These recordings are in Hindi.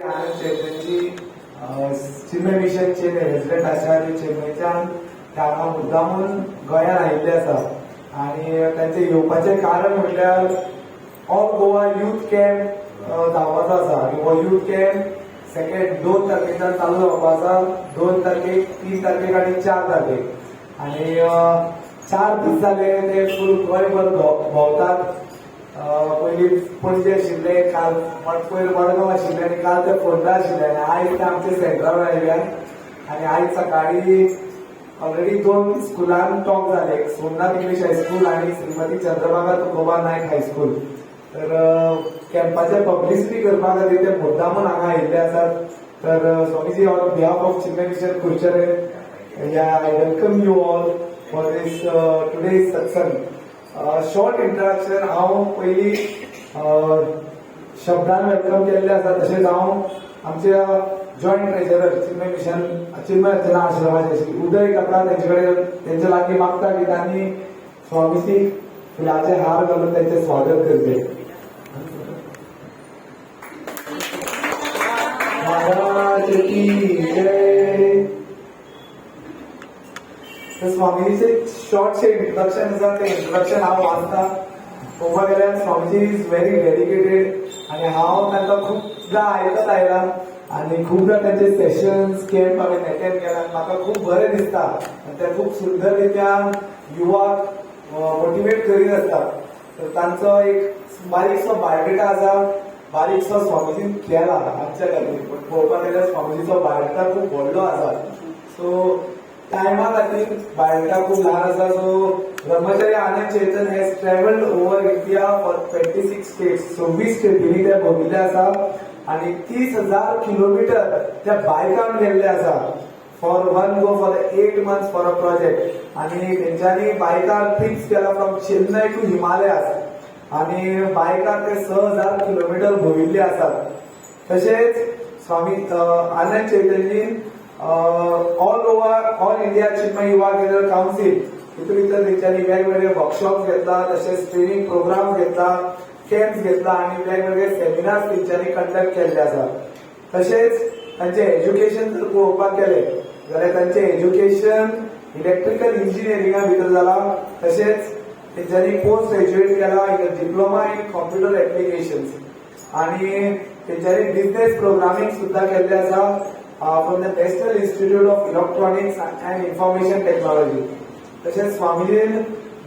आनंद चैतन्यची चिन्मय मिशनचे रेजिडेंट आसा चेन्नईच्यान हांगा मुद्दामून गोंयांत आयिल्ले आसा आनी तांचे येवपाचें कारण म्हटल्यार ऑल गोवा यूथ कॅम्प जावपाचो आसा आनी हो यूथ कॅम्प सेकंड 2 तारखेच्यान चालू जावपाचो आसा 2 तारखेक 3 तारखेक आनी 4 तारखेक आनी 4 दीस जाले ते फूल गोंयभर भोंवतात. पयलीं पणजे आशिल्ले काल पयर मडगांव आशिल्ले आनी काल ते फोंडा आशिल्ले आनी आयज ते आमचे सेंटरार आयल्यात आनी आयज सकाळी ऑलरेडी 2 स्कुलान टॉक जाले सोमनाथ इंग्लीश हायस्कूल आनी श्रीमती चंद्रभागा तुकोबा नायक हायस्कूल. तर कॅम्पाचे पब्लिसिटी करपा खातीर ते मुद्दामून हांगा आयिल्ले आसात. तर Swamiji on behalf of Chinmaya mission Kudchade I welcome you all for this today's satsang. Short introduction हांव पयलीं शब्दान वेलकम केल्ले आसा तशेंच हांव आमच्या joint treasurer Chinmaya mission Chinmaya Archana आश्रमाचे उदय काका तेंचे कडेन तेंचे लागीं मागता की तांणी स्वामीजीक फुलाचे हार घालून तेंचें स्वागत करचें. महाराज की जय. स्वामीजीचे शॉर्टशे इंट्रोडक्शन आसा ते इंट्रोडक्शन हांव वाचता. पळोवपाक गेल्यार स्वामीजी इज व्हेरी डेडिकेटेड आनी हांव तांकां खूबदां आयकत आयला आनी खूबदां तांचे सेशन्स कॅम्प हांवें एटेंड केला. म्हाका खूब बरें दिसता आनी ते खूब सुंदर रित्यान युवाक मोटिवेट करीत आसतात. तर तांचो एक बारीकसो बायोडेटा आसा बारीकसो स्वामीजीन केला आमच्या खातीर. पूण पळोवपाक गेल्यार स्वामीजीचो बायोडेटा खूब व्हडलो आसा. सो टायमा खातीर बायोडेटा खूब ल्हान आसा. So Brahmachari Anand Chaitanya has travelled over India for 26 states. 26 स्टेटींनी ते भोंविल्ले आसा आनी 30,000 किलोमिटर त्या बायकान गेल्ले आसा for one go for 8 months for a project. आनी तेंच्यांनी बायकार ट्रिप्स केला फ्रॉम चेन्नई टू हिमालयास आनी बायकार ते 6,000 किलोमिटर भोंविल्ले आसात. तशेंच स्वामी आनंद चैतन्यजीन ऑल इंडिया चिन्मय युवा केंद्र काउन्सिल हितून भितर तेंच्यांनी वेगवेगळे वर्कशॉप्स घेतला तशेंच ट्रेनिंग प्रोग्राम्स घेतला कॅम्प्स घेतला आनी वेगवेगळे सेमिनार्स तेंच्यांनी कंडक्ट केल्ले आसा. तशेंच तांचे एज्युकेशन जर पळोवपाक गेले जाल्यार तांचे एज्युकेशन इलेक्ट्रिकल इंजिनियरिंगा भितर जाला. तशेंच तेंच्यांनी पोस्ट ग्रॅज्युएट केला डिप्लोमा इन कॉम्प्युटर एप्लिकेशन्स आनी तेंच्यांनी बिझनेस प्रोग्रामींग सुद्दां केल्लें आसा from the national institute of electronics and information technology. तशेंच स्वामीजीन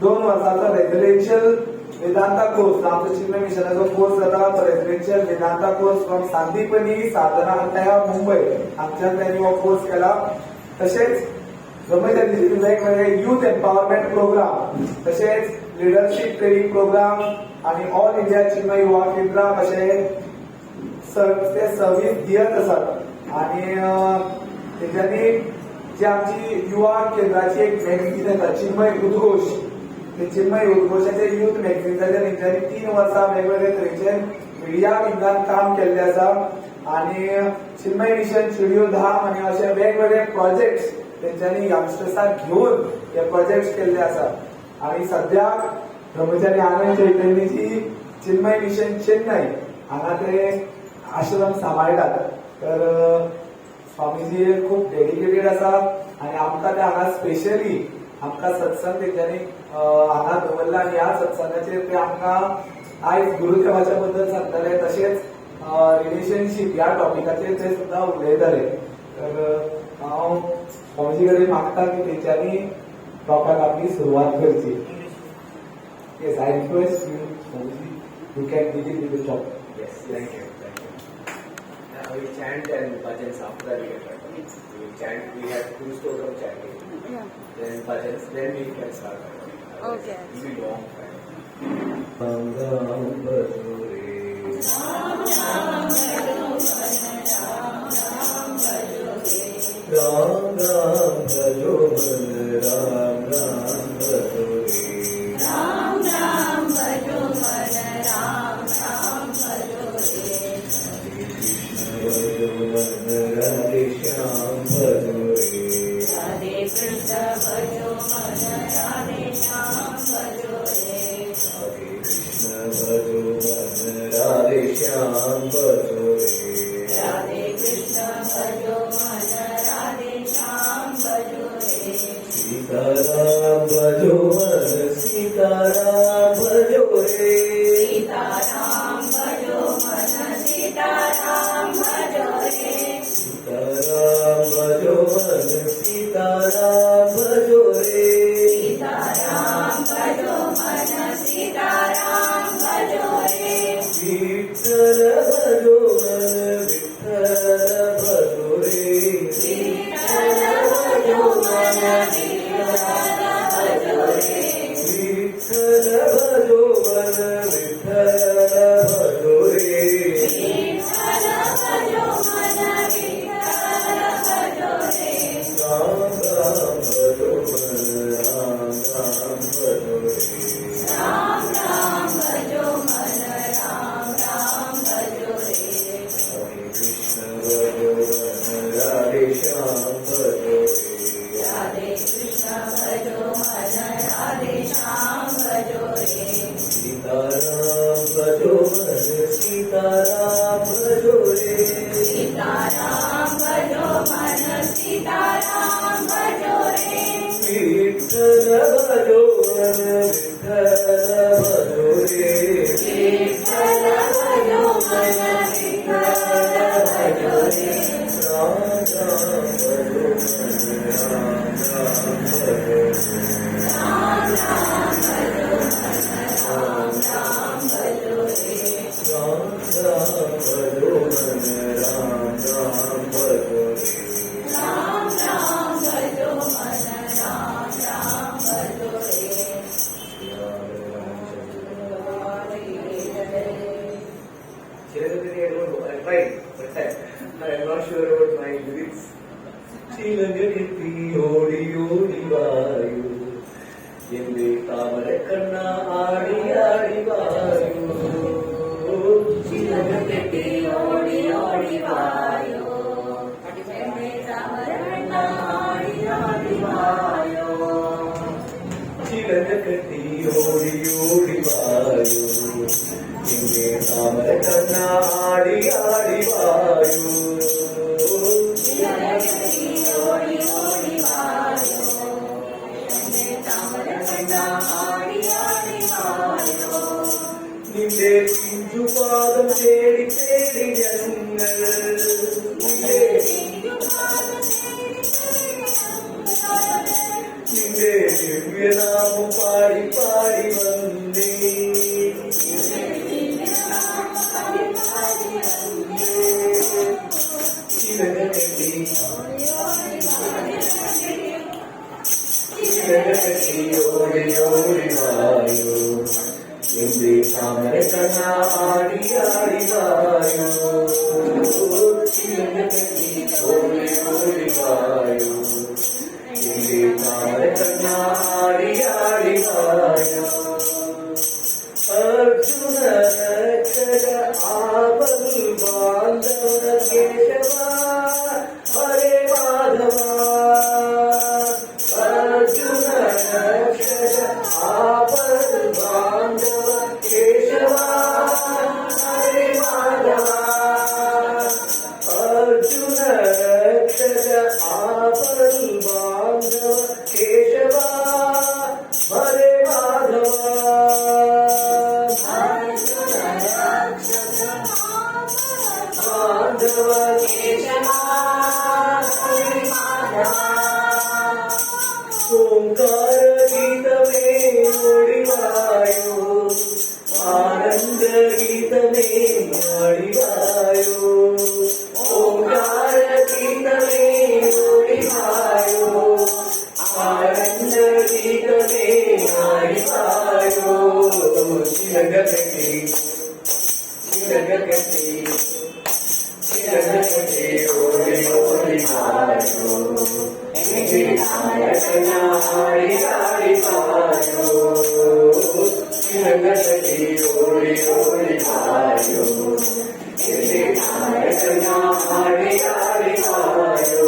2 वर्सांचो रेजिडेन्शियल वेदांता कोर्स आमचो चिन्मय मिशनाचो कोर्स जाता तो residential Vedanta course from Sandipani साधना मुंबय हांगच्यान त्यांनी हो कोर्स केला. तशेंच ब्रह्मचारी वेगवेगळे यूथ एम्पावरमेंट प्रोग्राम तशेंच लिडरशीप ट्रेनिंग प्रोग्राम आनी ऑल इंडिया चिन्मय युवा केंद्राक अशे ते सर्वीस दियत आसात. आनी तेच्यांनी जी आमची युवा केंद्राची एक मॅगझीन येता चिन्मय उद्घोश ते चिन्मय उद्घोशाचे यूथ मॅगझिनाचेर तेंच्यांनी 3 वर्सां वेगवेगळे तरेचे मिडिया विंगान काम केल्ले आसा आनी चिन्मय मिशन स्टुडिओ धाम आनी अशे वेगवेगळे प्रोजेक्ट्स तेंच्यांनी यंगस्टर्सांक घेवन हे प्रोजेक्ट्स केल्ले आसा. आनी सद्याक ब्रह्मचारी आनंद चैतन्यजी चिन्मय मिशन चेन्नई हांगा ते आश्रम सांबाळटात. तर स्वामीजी खूब डेडिकेटेड आसा आनी आमकां ते हांगा स्पेशली आमकां सत्संग तेंच्यांनी हांगा दवरला आनी ह्या सत्संगाचेर ते आमकां आयज गुरुदेवाच्या बद्दल सांगतले तशेंच रिलेशनशीप ह्या टॉपिकाचेर ते सुद्दां उलयतले. तर हांव स्वामीजी कडेन मागता की तेंच्यांनी टॉकाक आपली सुरवात करची. Yes I request you Swamiji you can begin with the talk. Yes, thank you. We chant and bhajans after we get ready. We chant, we have 2 stores of chanting. Yeah. Then bhajans, then we can start. Okay. It will be long. Ram Ram Bhajo Re. Ram Ram Bhajo Ram Ram Bhajo Ram Ram Bhajo Ram Ram Bhajo Re. Ram Ram Bhajo Ram Ram Bhajo Radhe Shyam Bhajo Re. Radhe Krishna Bhajo Radhe Shyam Bhajo Radhe Krishna Bhajo Radhe Shyam Bhajo Radhe भजो मन राधे श्याम भजो रे राधे कृष्ण भजो मन राधे श्याम भजो रे सीताराम भजो मन सीताराम भजो रे सीताराम भजो मन सीताराम भजो रे विठ्ठल भजो मन विठ्ठल भजो रे विठ्ठल भजो मन विठ्ठल भजो रे राम राम भजो मन राम राम भजो रे राम राम भजो मन राम राम भजो रे राम राम भजो मन राम राम भजो रे राम राम भजो मन राम राम भजो रे I'm not sure about my lyrics. ചിലങ്കെത്തി ഓടി ഓടി വായു എന്റെ താമര കണ്ണ ആടി ആടി വായു ചിലകെട്ടി ഓടി ഓടി വായോ എന്നെ താമരണ്ണ ആടി ആടി വായോ ചിലങ്ക കെട്ടി ഓടി ഓടി വായു എന്റെ താമര കണ്ണ ആടി ആടി വായു ചിലകെട്ടി ഓടി ഓടി വായോ എന്നെ താമരണ്ണ ആടി ആടി വായോ നിന്റെ പിഞ്ചുപാദം തേടി തേടി ഞങ്ങൾ നിന്റെ നിന്റെ ദിവ്യനാമം പാടി പാടി വന്നേ ചിലകെട്ടി ചിലകെട്ടി ഓടി ഓടി വായു എന്റെ താമര കണ്ണ ആടി ആടി വായു ചിലകെട്ടി ഓടി ഓടി വായു എന്റെ താമര കണ്ണ ആടി ആടി വായു അർജുന രക്ഷക ആപൽ ബാന്ധവ കേശവ ഹരേ മാധവ അർജുന രക്ഷക ആപൽ ബാന്ധവ കേശവ ഹരേ മാധവ അർജുന രക്ഷക ആപൽ ബാന്ധവ കേശവ ഹരേ മാധവ മാധവ ഓംകാര ഗീതമേ ഓടിവായോ ആനന്ദ ഗീതമേ ആടിവായോ ഓംകാര ഗീതമേ ഓടിവായോ ആനന്ദ ഗീതമേ ആടിവായോ ചിലകെട്ടി ചിലകെട്ടി ചിലകെട്ടി ഓടി ഓടി വായോ എന്റെ താമര കണ്ണ ആടി ആടി വായോ ചിലകെട്ടി ഓടി ഓടി വായോ എന്റെ താമര കണ്ണ ആടി ആടി വായോ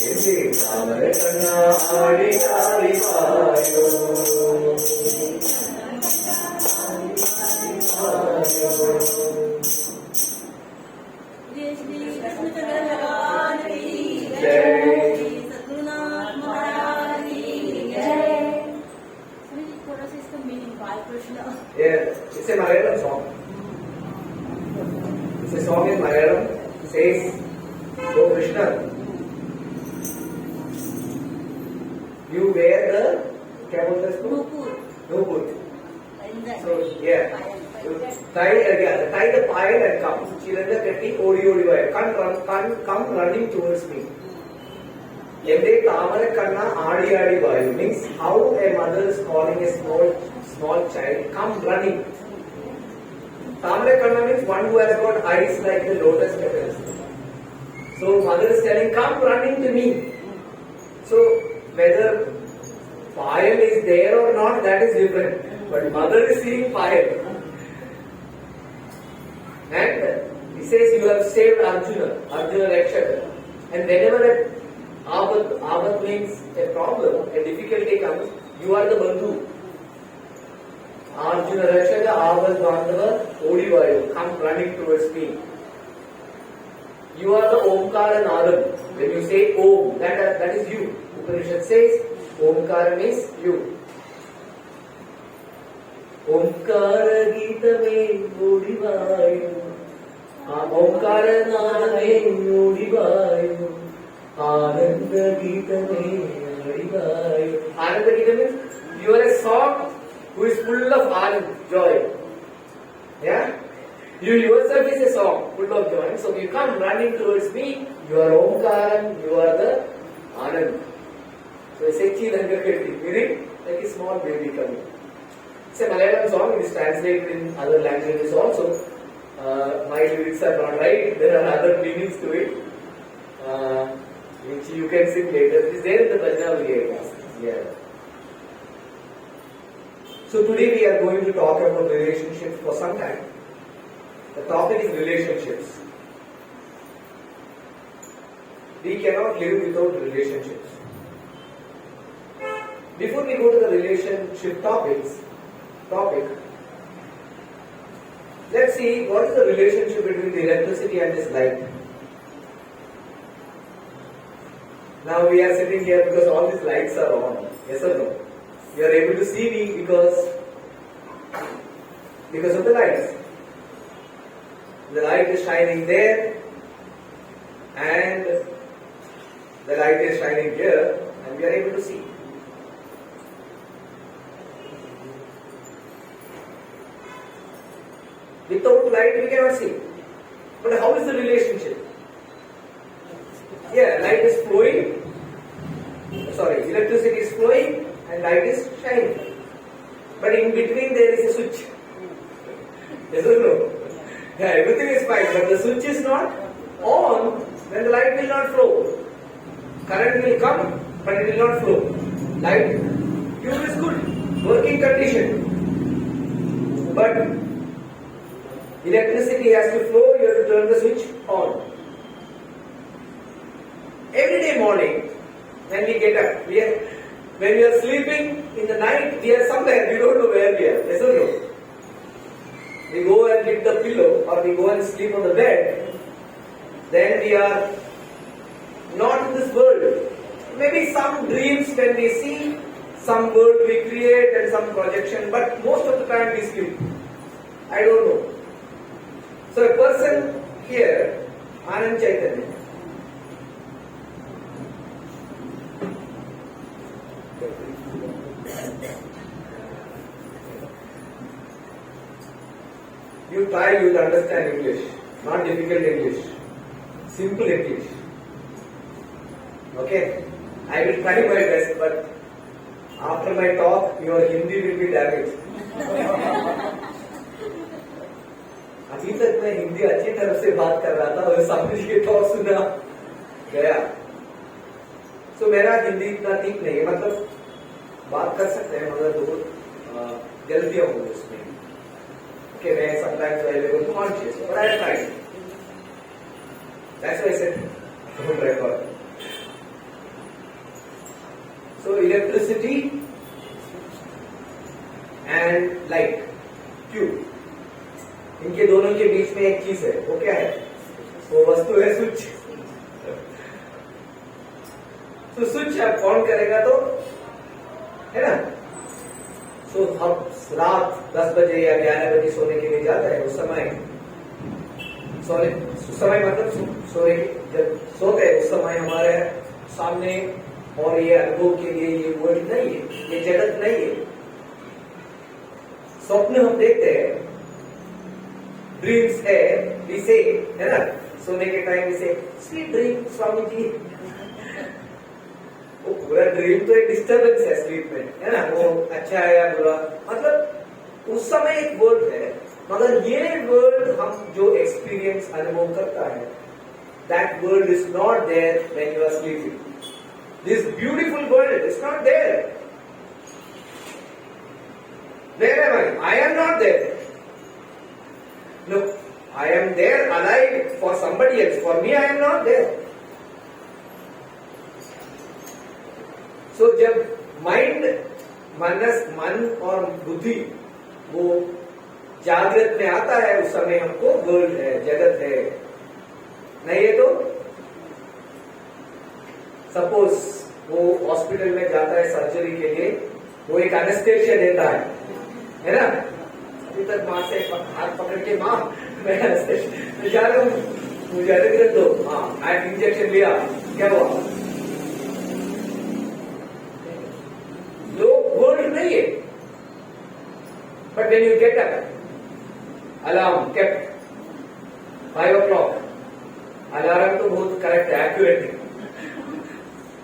എന്റെ താമര കണ്ണ ആടി ആടി വായോ जय श्री कृष्ण भगवान की जय। सद्गुरुनाथ महाराज की जय। थोड़ा सा इसका मीनिंग बाल Krishna Yeah, it's a Malayalam song. It's a song in Malayalam. It says, "Oh Krishna, you wear the क्या बोलते हैं इसको? Nupur Nupur. Indra So yeah, you tie the pile and come. Chilanga ketti odi odi vayo. Come running towards me. Ende tamara kanna aadi aadi vayo means how a mother is calling a small child, come running. Tamara kanna means one who has got eyes like the lotus petals. So mother is telling, come running to me. So whether fire is there or not, that is different. But mother is seeing fire. And the He says you have saved Arjuna, Arjuna Rakshaka. And whenever a Abat means a problem, a difficulty comes, you are the Bandhu. Arjuna Rakshaka, Abat Bandhava, Odivayu, come running towards me. You are the Omkara Nadam. When you say Om, that is you. Upanishad says Omkara means you. Omkara Geetame Odivayu. Omkara Nadame Odivayu. Ananda Geetame Odivayu. Ananda Geeta means you are a song who is full of Anand, joy. Yeah? You yourself is a song full of joy. So you come running towards me, you are Omkaran, you are the Anand. So Sechi Dangakati, meaning like a small baby coming. It's a Malayalam song, it is translated in other languages also. My lyrics are not right, there are other meanings to it, which you can sing later. It is there in the Punjabi areas. Yeah. So today we are going to talk about relationships for some time. The topic is relationships. We cannot live without relationships. Before we go to the relationship topic, let's see what is the relationship between the electricity and this light. Now we are sitting here because all these lights are on. Yes or no? You are able to see me because of the lights. The light is shining there and the light is shining here and we are able to see. Without light we cannot see. But how is the relationship? Yeah, light is flowing. Electricity is flowing and light is shining. But in between there is a switch. Yes or no? Yeah, everything is fine, but the switch is not on, then the light will not flow. Current will come, but it will not flow. Light, tube is good, working condition. But electricity has to flow, you have to turn the switch on. Every day morning, when we get up, when we are sleeping in the night, we are somewhere, we don't know where we are. Yes or no? We go and hit the pillow or we go and sleep on the bed, then we are not in this world. Maybe some dreams when we see, some world we create and some projection, but most of the time we sleep. I don't know. So a person here, Anand Chaitanya, you try, you will understand English, not difficult English, simple English. Okay? I will try my best, but after my talk, your Hindi will be damaged. अभी तक मैं हिंदी अच्छी तरह से बात कर रहा था और समझ के टॉक सुना गया. So मेरा हिंदी इतना ठीक नहीं है, मतलब बात कर सकते हैं मगर बहुत गलतियां होंगी उसमें. Okay, मैं sometimes I will go conscious, but I tried. That's why I said don't record. So electricity and light, tube. इनके दोनों के बीच में एक चीज है, वो क्या है? वो वस्तु है स्विच. तो स्विच आप ऑन करेगा तो है ना. तो हम रात 10 बजे या 11 बजे सोने के लिए जाता है, उस समय मतलब सोने जब सोते हैं उस समय हमारे सामने और ये अनुभव के लिए ये वर्ल्ड नहीं है, ये जगत नहीं है. स्वप्न हम देखते हैं, ड्रीम्स है, विसे है ना. सोने के time vice sweet dream Swami ji. वो पूरा ड्रीम तो एक डिस्टर्बेंस है स्लीप में, है ना. वो अच्छा है या बुरा, मतलब उस समय एक वर्ल्ड है, मगर ये वर्ल्ड हम जो एक्सपीरियंस अनुभव करता है, that world is not there when you are sleeping. This beautiful world is not there. Where am I? I am not there. No, I am there alive for somebody else. For me, I am not there. So जब माइंड मन और बुद्धि वो जागृत में आता है, उस समय हमको वर्ल्ड है, जगत है। नहीं है तो सपोज वो हॉस्पिटल में जाता है सर्जरी के लिए, वो एक एनेस्थेशिया देता है ना। अभी तक माँ से हाथ पकड़ के माँ मैं एनेस्थेशिया जा रहा हूँ, मुझे अधिकृत दो। हाँ, आज इंजेक्शन लिया, क्या हुआ? लोग वर्ल्ड नहीं है। But when you get up, alarm kept 5 o'clock, alarm तो बहुत करेक्ट है, एक्यूरेट है।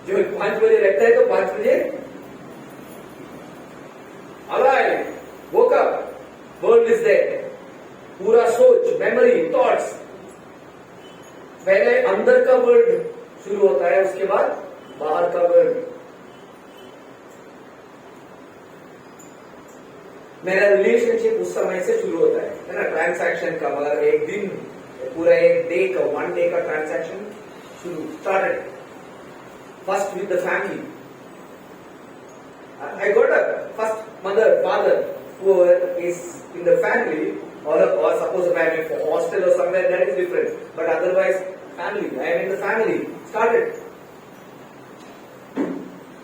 जो 5 बजे लगता है तो 5 बजे alive, woke up, world is there. पूरा सोच, मेमोरी, थॉट्स, पहले अंदर का वर्ल्ड शुरू होता है, उसके बाद बाहर का वर्ल्ड। मेरा रिलेशनशिप उस समय से शुरू होता है ना, ट्रांसैक्शन का। मगर एक दिन, पूरा एक डे का, 1 day का ट्रांसैक्शन शुरू started first with the family. I got up, first mother, father, whoever is in the family, or suppose if I am in a hostel or somewhere, that is different. But otherwise, family, I am in the family. Started.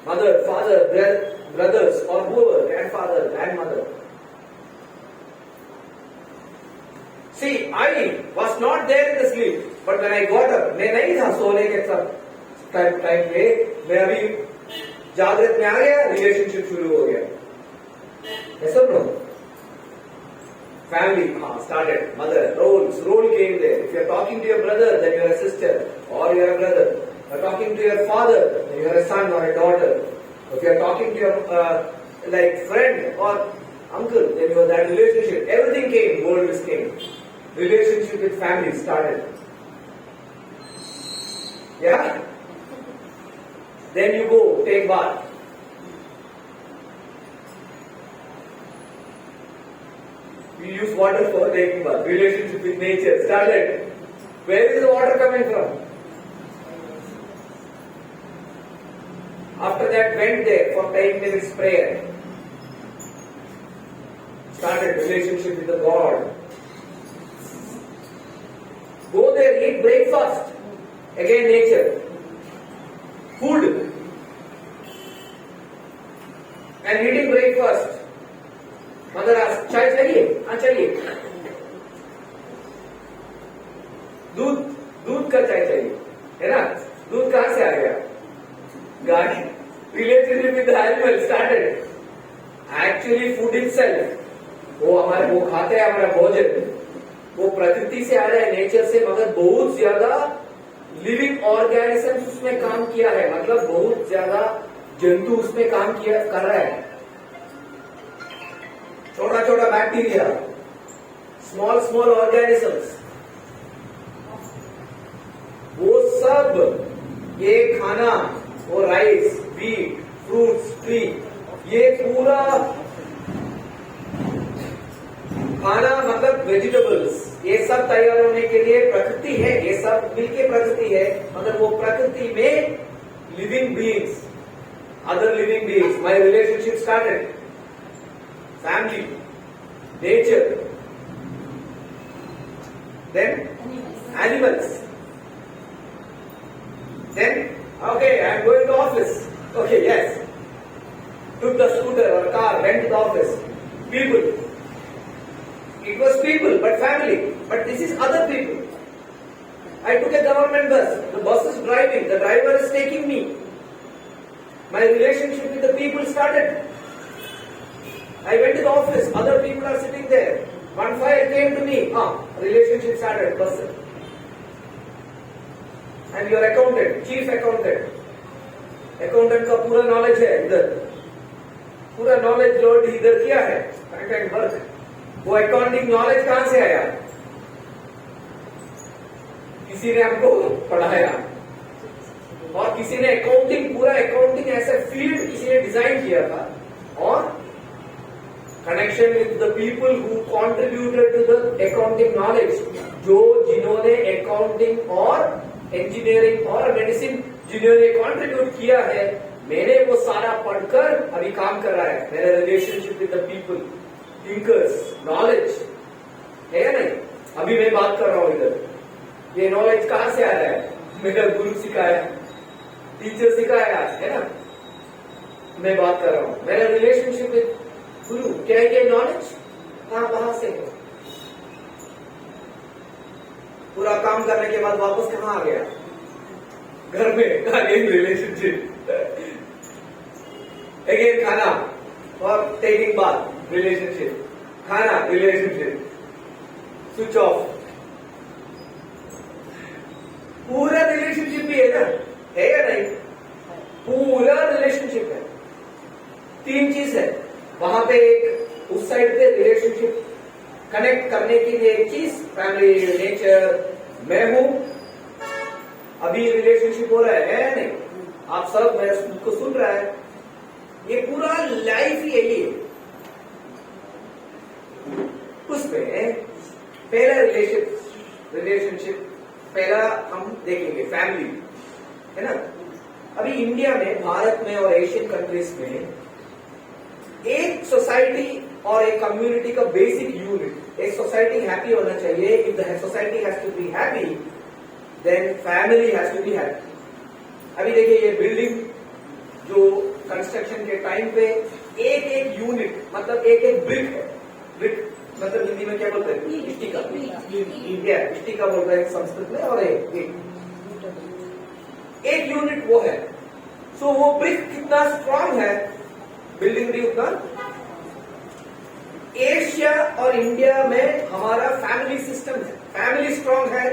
Mother, father, brothers, or whoever, grandfather, grandmother. See, I was not there in the sleep, but when I got up, मैं नहीं था सोने के सब टाइम पे, मैं अभी जागृत में आ गया, रिलेशनशिप शुरू हो गया। ऐसा नो फैमिली, हाँ, started. Mother, role came there. If you are talking to your brother, then you are a sister or you are a brother. If you are talking to your father, then you are a son or a daughter. If you are talking to your like friend or uncle, then you are that relationship. Everything came, world came. Relationship with family started. Yeah? Then you go take bath. We use water for taking bath. Relationship with nature started. Where is the water coming from? After that, went there for 10 minutes prayer. Started relationship with the God. Go there, eat breakfast. Again, nature. Food. And eating breakfast. Mother asked, चाय चाहिए? हाँ चाहिए। दूध का चाय चाहिए, है ना? दूध कहाँ से आ गया? गाय। Relationship with the animal started. Actually, food itself, वो खाते हैं हमारा भोजन, वो प्रकृति से आ रहा है, नेचर से, मगर बहुत ज्यादा लिविंग ऑर्गेनिजम्स उसमें काम किया है, मतलब बहुत ज्यादा जंतु उसमें काम कर रहा है। छोटा छोटा बैक्टीरिया, स्मॉल ऑर्गेनिजम्स, वो सब ये खाना, वो राइस, व्हीट, फ्रूट्स, ट्री, ये पूरा खाना मतलब वेजिटेबल्स, ये सब तैयार होने के लिए प्रकृति है, ये सब मिलके प्रकृति है, मगर वो प्रकृति में living beings, other living beings, my relationship started, family, nature, then animals, then okay, I am going to office. Okay, yes. Took the scooter or car, went to the office. People. It was people, but family. But this is other people. I took a government bus. The bus is driving. The driver is taking me. My relationship with the people started. I went to the office. Other people are sitting there. One fire came to me. Relationship started. Person. And your accountant, chief accountant. Accountant का पूरा नॉलेज है इधर. पूरा नॉलेज लोड इधर किया है. Content work. वो अकाउंटिंग नॉलेज कहां से आया? किसी ने हमको पढ़ाया, और किसी ने अकाउंटिंग, पूरा अकाउंटिंग ऐसा फील्ड किसी ने डिजाइन किया था, और connection with the people who contributed to the accounting knowledge, जो जिन्होंने अकाउंटिंग और इंजीनियरिंग और मेडिसिन जिन्होंने कंट्रीब्यूट किया है, मैंने वो सारा पढ़कर अभी काम कर रहा है। मेरा relationship with the people, thinkers, knowledge है या नहीं? अभी मैं बात कर रहा हूं इधर, ये नॉलेज कहां से आ रहा है? मेरा गुरु सिखाया, टीचर सिखाया, है ना? मैं बात कर रहा हूं मेरा रिलेशनशिप विद गुरु, क्या है ये नॉलेज? वहां से पूरा काम करने के बाद वापस कहां आ गया? घर में। अगेन रिलेशनशिप, अगेन खाना और टेकिंग बाथ, रिलेशनशिप, खाना, रिलेशनशिप, स्विच ऑफ, पूरा रिलेशनशिप भी है ना, है या नहीं? पूरा रिलेशनशिप है। 3 चीज है वहां पे, एक उस साइड पे रिलेशनशिप कनेक्ट करने के लिए एक चीज, फैमिली, नेचर, मैं हूं, अभी रिलेशनशिप हो रहा है या नहीं? आप सब मेरे को सुन रहा है, ये पूरा लाइफ ही है ये। उसमें पहला रिलेशनशिप पहला हम देखेंगे फैमिली, है ना? अभी इंडिया में, भारत में और एशियन कंट्रीज में एक सोसाइटी और एक कम्युनिटी का बेसिक यूनिट, एक सोसाइटी हैप्पी होना चाहिए। If the society has to be happy, then family has to be happy. अभी देखिए ये बिल्डिंग जो कंस्ट्रक्शन के टाइम पे एक एक यूनिट, मतलब एक एक ब्रिक है। ब्रिक मतलब हिंदी में क्या बोलते हैं? इष्टिका। इष्टिका बोलते हैं संस्कृत में, और एक यूनिट वो है। सो वो ब्रिक कितना स्ट्रांग है, बिल्डिंग भी उतना। एशिया और इंडिया में हमारा फैमिली सिस्टम है, फैमिली स्ट्रांग है,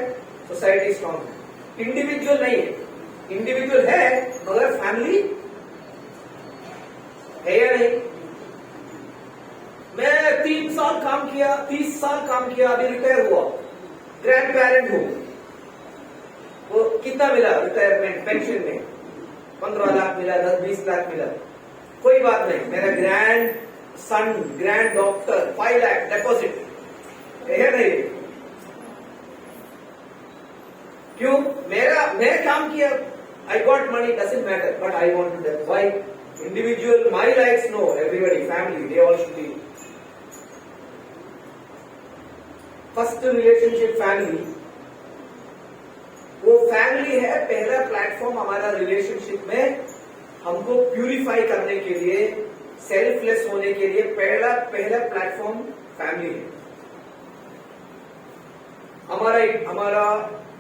सोसाइटी स्ट्रांग है। इंडिविजुअल नहीं है, इंडिविजुअल है मगर फैमिली है या नहीं? मैं 3 साल काम किया, 30 साल काम किया, अभी रिटायर हुआ, ग्रैंड पेरेंट हूं, वो कितना मिला रिटायरमेंट पेंशन में? 15 लाख मिला, 10-20 लाख मिला, कोई बात नहीं। मेरा grandson, grand doctor 5 lakh deposit है नहीं? क्यों? मैं काम किया, I got money, doesn't matter, but I want to that. Why? Individual, my life, no, everybody, family, they all should be. First relationship family, वो फैमिली है पहला प्लेटफॉर्म हमारा रिलेशनशिप में, हमको प्यूरिफाई करने के लिए, सेल्फलेस होने के लिए पहला प्लेटफॉर्म फैमिली है। हमारा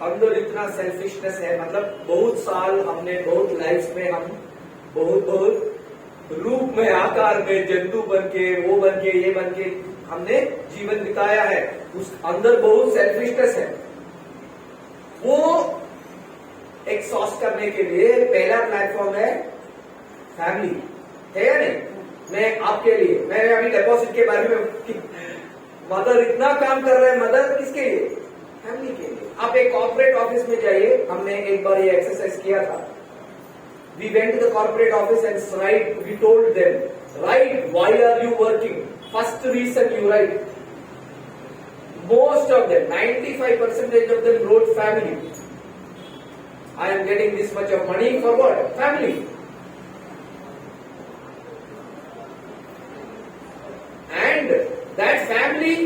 अंदर इतना सेल्फिशनेस है, मतलब बहुत साल हमने, बहुत लाइफ में हम बहुत रूप में, आकार में, जंतु बन के, वो बन के, ये बन के हमने जीवन बिताया है। उस अंदर बहुत सेल्फिशनेस है, वो एक्सॉस्ट करने के लिए पहला प्लेटफॉर्म है फैमिली, है या नहीं? मैं आपके लिए, मैं अभी डिपॉजिट के बारे में, मदर इतना काम कर रहे हैं, मदर किसके लिए? फैमिली के लिए। आप एक कॉर्पोरेट ऑफिस में जाइए, हमने एक बार ये एक्सरसाइज किया था। We went to the corporate office and write, we told them, write why are you working, first reason you write. Most of them, 95% of them wrote family. I am getting this much of money for what? Family. And that family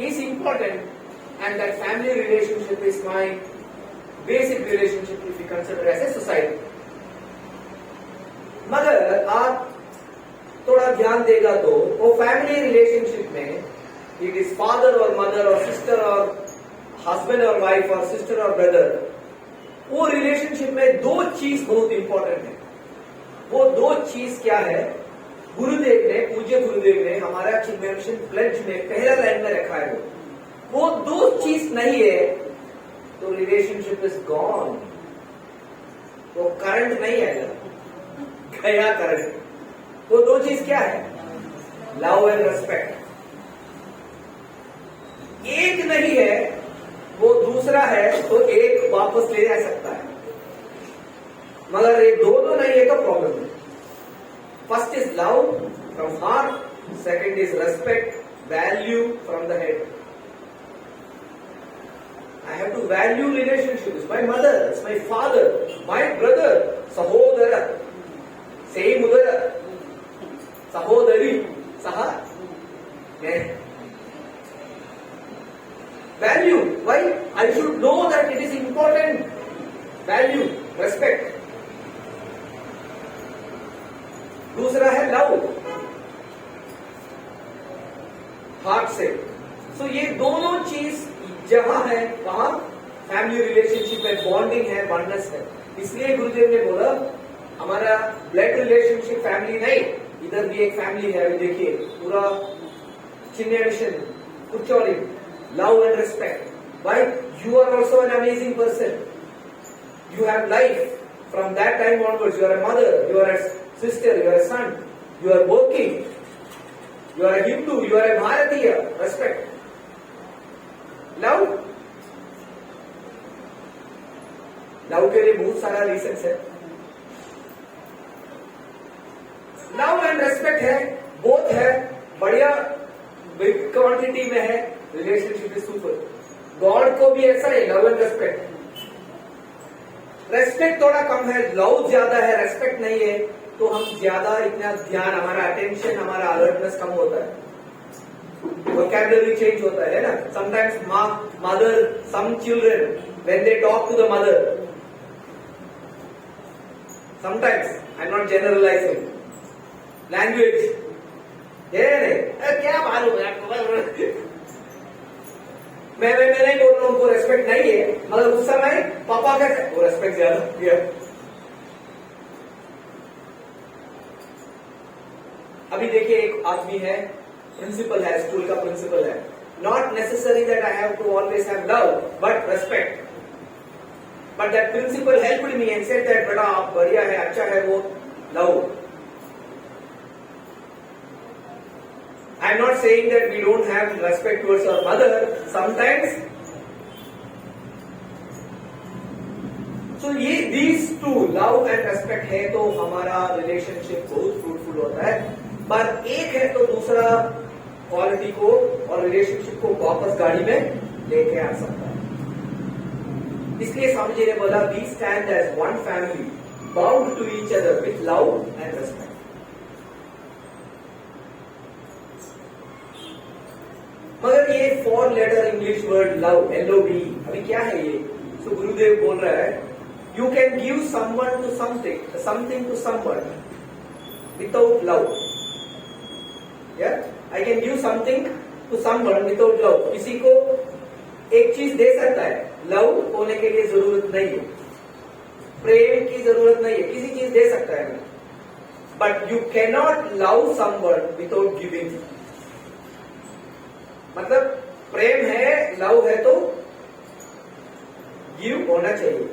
is important, and that family relationship is my basic relationship if you consider as a society. मगर आप थोड़ा ध्यान देगा तो वो फैमिली रिलेशनशिप में, it is father or mother or sister or husband or wife or sister or brother, वो रिलेशनशिप में 2 चीज बहुत इंपॉर्टेंट है। वो 2 चीज क्या है? गुरुदेव ने, पूज्य गुरुदेव ने हमारा चिन्मयमिशन प्लेज में पहला लाइन में रखा है। वो 2 चीज नहीं है तो रिलेशनशिप इज गॉन, वो करंट नहीं आएगा, गया करंट। वो 2 चीज क्या है? Love and respect. एक नहीं है, वो दूसरा है, तो एक वापस ले जा सकता है, मगर ये दोनों नहीं है तो प्रॉब्लम है। First is love from heart, second is respect, value from the head. I have to value relationships. It's my mother, it's my father, my brother, sahodara, same udara, sahodari, saha. Yeah. Value. Why? I should know that it is important. Value, respect. दूसरा है लव, हार्ट से. सो ये दोनों चीज जहां है वहां फैमिली रिलेशनशिप है, बॉन्डिंग है, वननेस है. इसलिए गुरुदेव ने बोला हमारा ब्लड रिलेशनशिप फैमिली नहीं, इधर भी एक फैमिली है. अभी देखिए पूरा चिन्ह mission कुचौली, love and respect. Why? You are also an amazing person. You have life. From that time onwards, you are a mother, you are a sister, you are a son. You are working. You are a Hindu, you are a Bharatiya. Respect. Love. Love के लिए बहुत सारा रीजंस है. Love and respect है, both है, बढ़िया बिग क्वांटिटी में है. Relationship is super. गॉड को भी ऐसा है, लव एंड रेस्पेक्ट. रेस्पेक्ट थोड़ा कम है, लव ज्यादा है, रेस्पेक्ट नहीं है, तो हम ज्यादा इतना ध्यान, हमारा अटेंशन, हमारा अलर्टनेस कम होता है. वोकैबुलरी चेंज होता है ना. Sometimes mother, some children when they talk to the mother, sometimes I am not generalising, language ये नहीं क्या मालूम है आपको. मैं नहीं बोल रहा हूं उनको रेस्पेक्ट नहीं है, मगर उस समय पापा का वो रेस्पेक्ट ज्यादा किया. अभी देखिए एक आदमी है, प्रिंसिपल है, स्कूल का प्रिंसिपल है. Not necessary that I have to always have love but respect. But that principal helped me and said that बेटा आप बढ़िया है, अच्छा है, वो love. I am not saying that we don't have respect towards our mother sometimes. So ये these two, love and respect है तो हमारा रिलेशनशिप बहुत फ्रूटफुल होता है. पर एक है तो दूसरा क्वालिटी को और रिलेशनशिप को वापस गाड़ी में लेके आ सकता है. इसलिए समझे ने बोला we stand as one family bound to each other with love and respect. मगर ये 4 letter English word love, LOV, अभी क्या है ये? सो गुरुदेव बोल रहा है you can give someone to something, something to someone without love. I can give something to someone without love. किसी को एक चीज दे सकता है, लव होने के लिए जरूरत नहीं है, प्रेम की जरूरत नहीं है, किसी चीज दे सकता है. But you can not love someone without giving. मतलब प्रेम है, लव है तो गिव होना चाहिए.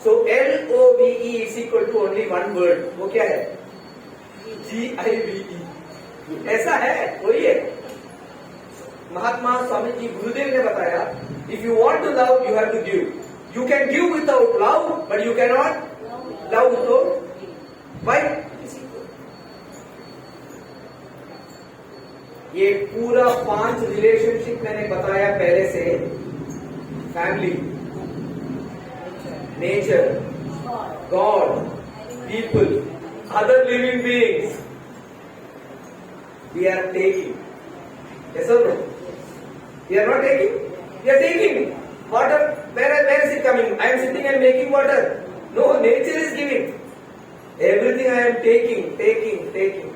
So LOVE is equal to only one word. वो क्या है? GIVE. ऐसा है, वही है. महात्मा स्वामी जी गुरुदेव ने बताया if you want to love you have to give. You can give without love but you can not love without. Why? ये पूरा 5 रिलेशनशिप मैंने बताया पहले से. Family, nature, God, people, other living beings. We are taking. Yes or no? We are not taking. We are taking. Water, where is it coming? I am sitting and making water. No, nature is giving. Everything I am taking.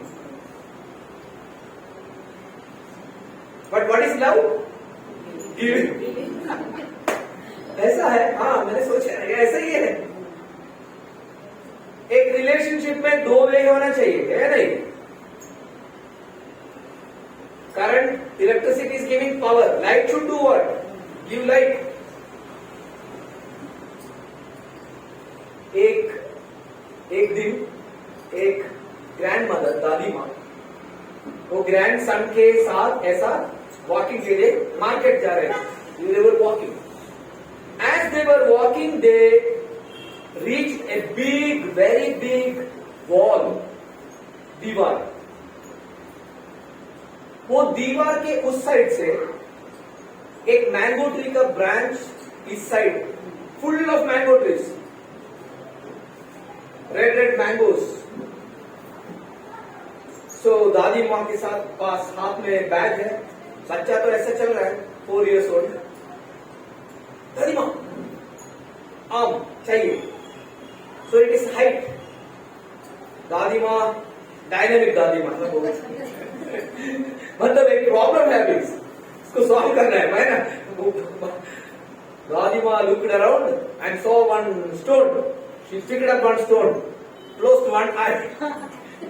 But what is love? Giving. ऐसा है. हाँ, मैंने सोचा ऐसा ही है. एक रिलेशनशिप में 2 वे होना चाहिए, है नहीं? Current electricity is giving power. Light should do what? Give light. एक दिन एक ग्रैंडमदर, दादी माँ, वो ग्रैंड सन के साथ ऐसा वॉकिंग के लिए मार्केट जा रहे थे. They were walking. As they were walking, they reached a big, very big wall, दीवार. वो दीवार के उस साइड से एक मैंगो ट्री का branch east side, full of mango trees, red mangoes. So दादी माँ के साथ पास हाथ में बैग है, बच्चा तो ऐसे चल रहा है 4 years old. दादी माँ आम चाहिए. So it is height. दादी माँ डायनेमिक दादी माँ मतलब एक प्रॉब्लम है अभी इसको सॉल्व करना है. मैं ना दादी माँ looked around and saw one stone. She picked up one stone, closed one eye,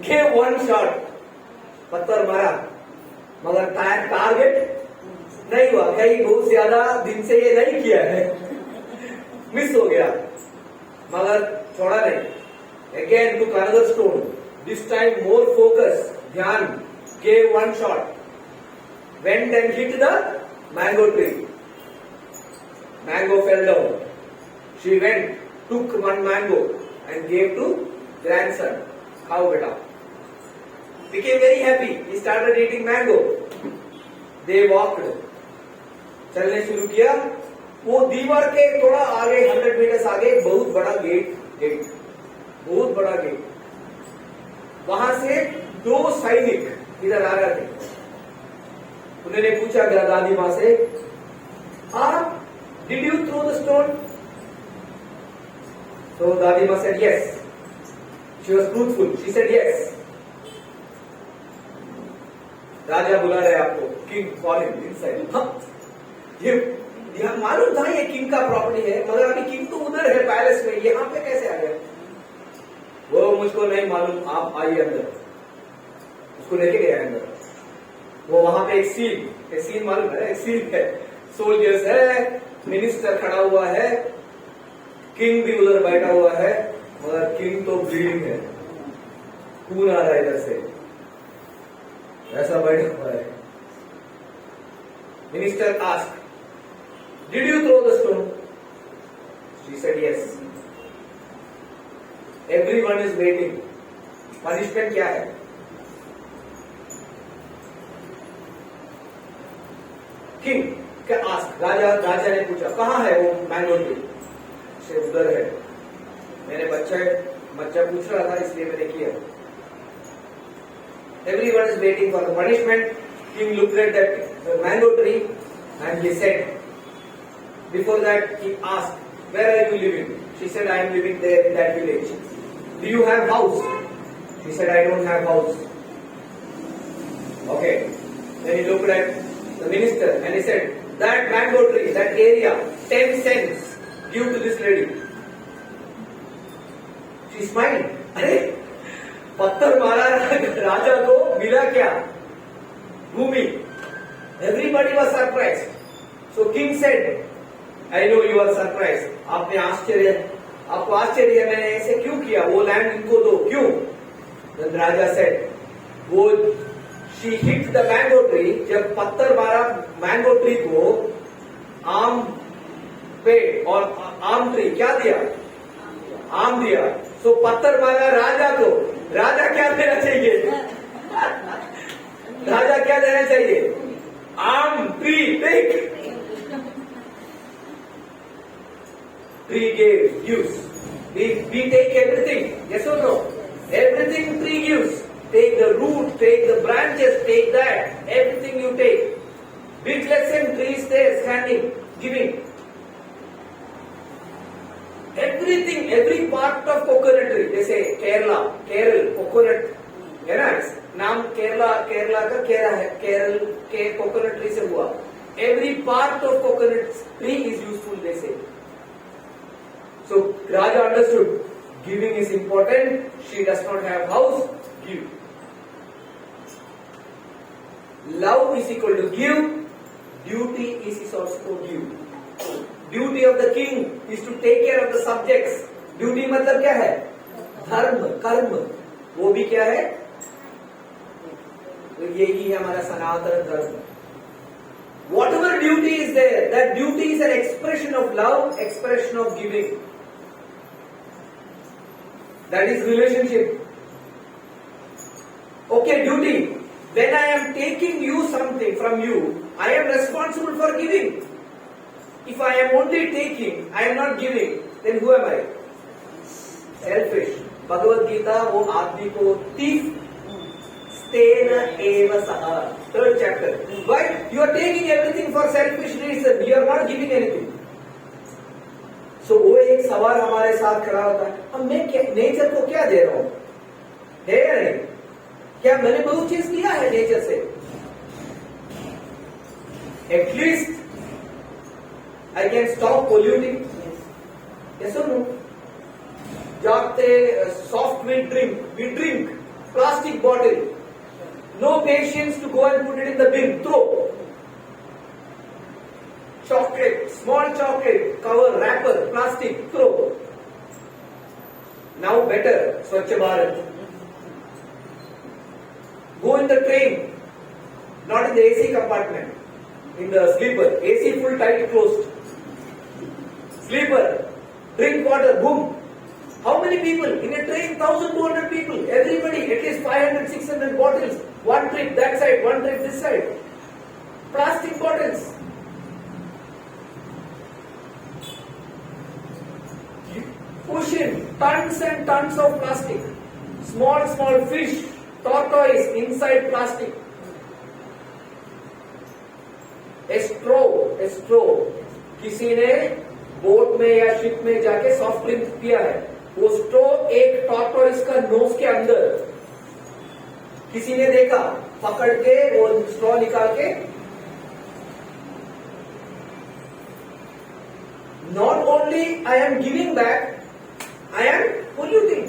gave one shot. पत्थर मारा मगर टारगेट नहीं हुआ. कहीं बहुत ज्यादा दिन से ये नहीं किया है, मिस हो गया मगर छोड़ा नहीं. Again took another stone. This time more focus, ध्यान. Gave one shot. Went and hit the mango tree. Mango fell down. She went, took one mango and gave to grandson. Khao beta. Became very happy. He started eating mango. They walked. चलने शुरू किया. वो दीवार के थोड़ा आगे 100 meters आगे एक बहुत बड़ा गेट, बहुत बड़ा गेट. वहां से 2 सैनिक इधर आ रहे थे. उन्होंने पूछा दादी माँ से, did you throw the stone? So दादी माँ said yes. She was truthful. She said yes. राजा बुला रहे आपको. King falling inside. ये मालूम था ये किंग का प्रॉपर्टी है मगर अभी किंग तो उधर है पैलेस में, यहाँ पे कैसे आ गया? वो मुझको नहीं मालूम, आप आइए अंदर. उसको लेके गया अंदर. वो वहां पे एक सीन मालूम है, एक सीन है. सोल्जर्स है, मिनिस्टर खड़ा हुआ है, किंग भी उधर बैठा हुआ है मगर किंग तो ब्लीडिंग है, खून आ रहा है इधर से, ऐसा बैठा हुआ है. Minister ask, did you throw the stone? She said yes. Everyone is waiting. Punishment क्या है? किंग का आस्क, राजा ने पूछा कहाँ है वो मैंगो ट्री? से उधर है. मेरे बच्चा पूछ रहा था इसलिए मैंने किया. Everyone is waiting for the punishment. King looked at that mango tree and he said, before that he asked, where are you living? She said, I am living there in that village. Do you have house? She said, I don't have house. Okay. Then he looked at the minister and he said, that mango tree, that area, 10 cents, give to this lady. She smiled. अरे पत्थर मारा राजा को, मिला क्या? भूमि. Everybody was surprised. So king said, I know you are surprised. आपको आश्चर्य है मैंने ऐसे क्यों किया? वो लैंड इनको दो. क्यों? Then राजा said, वो she hit the mango tree. जब पत्थर मारा मैंगो ट्री को, आम पेड़ और आम ट्री क्या दिया? आम दिया. सो पत्थर मारा राजा को. राजा क्या देना चाहिए? राजा क्या देना चाहिए? आम tree. Take. Tree gives. We take everything. Yes or no? Everything tree gives. Take the root, take the branches, take that. Everything you take. Big lesson, tree is there, standing, giving. Everything, every part of coconut tree. जैसे केरल, coconut है ना? नाम केरला का केरा है. केरल के coconut tree से हुआ. Every part of coconut tree is useful, they say. So Raja understood. Giving is important. She does not have house. Give. Love is equal to give. Duty is also give. Duty of the king is to take care of the subjects. Duty मतलब क्या है? धर्म, कर्म. वो भी क्या है? तो यही है हमारा सनातन धर्म. Whatever duty is there, that duty is an expression of love, expression of giving. That is relationship. Okay, duty. When I am taking you something from you, I am responsible for giving. If I am only taking, I am not giving, then who am I? Selfish. Bhagavad Gita वो आदमी को thief तेन एव सह, third chapter. Why? You are taking everything for selfish reason. You are not giving anything. So वो एक सवाल हमारे साथ खड़ा होता है, अब मैं नेचर को क्या दे रहा हूं? है या नहीं? क्या मैंने बहुत चीज किया है नेचर से? At least I can stop polluting. Yes or no? जाते soft we drink plastic bottle. No patience to go and put it in the bin. Throw. Chocolate, small chocolate, cover, wrapper, plastic, throw. Now better, Swachh Bharat. Go in the train, not in the AC compartment, in the sleeper. AC full tight closed. Sleeper, drink water, boom. How many people? In a train, 1,200 people. Everybody, at least 500, 600 bottles. One trip that side, one trip this side. Plastic bottles. Ocean, tons and tons of plastic. Small fish, tortoise inside plastic. A straw. किसी ने बोट में या शिप में जाके सॉफ्ट ड्रिंक पिया है, वो स्ट्रो एक टॉर्टोइस का नोज के अंदर किसी ने देखा, पकड़ के वो स्ट्रॉ निकाल के, not only I am giving back, I am polluting.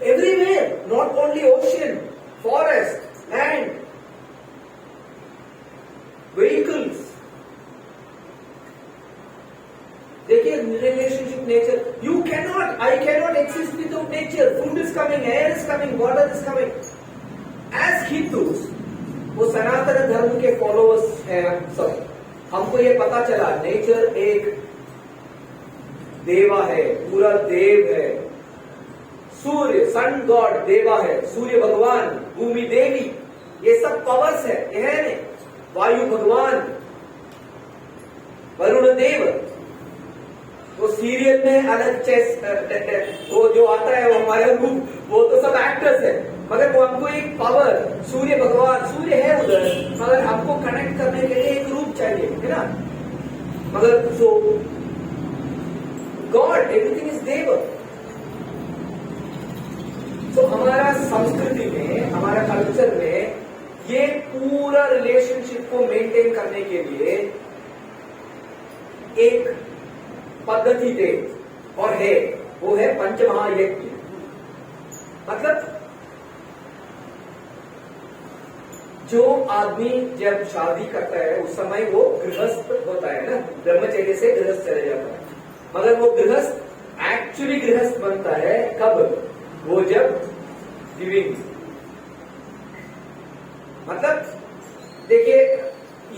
Everywhere, not only ocean, forest, land, vehicles. देखिए relationship nature. You cannot, I cannot exist without nature. Food is coming, air is coming, water is coming. As Hindus, वो सनातन धर्म के फॉलोअर्स हैं हम सब. हमको ये पता चला नेचर एक देवा है, पूरा देव है. सूर्य सन गॉड देवा है, सूर्य भगवान, भूमि देवी, ये सब पावर्स है. ये है नहीं? वायु भगवान, वरुण देव. वो सीरियल में अलग चेस वो जो आता है वो हमारे रूप, वो तो सब एक्टर्स है, मगर वो हमको एक पावर, सूर्य भगवान, सूर्य है उधर, मगर हमको कनेक्ट करने के लिए एक रूप चाहिए, है ना? मगर सो गॉड, एवरीथिंग इज देव. तो हमारा संस्कृति में, हमारा कल्चर में ये पूरा रिलेशनशिप को मेंटेन करने के लिए एक पद्धति थे और है, वो है पंचमहायज्ञ. मतलब जो आदमी जब शादी करता है उस समय वो गृहस्थ होता है ना, ब्रह्मचर्य से गृहस्थ चले जाता है. मगर वो गृहस्थ एक्चुअली गृहस्थ बनता है कब? वो जब लिविंग, मतलब देखिए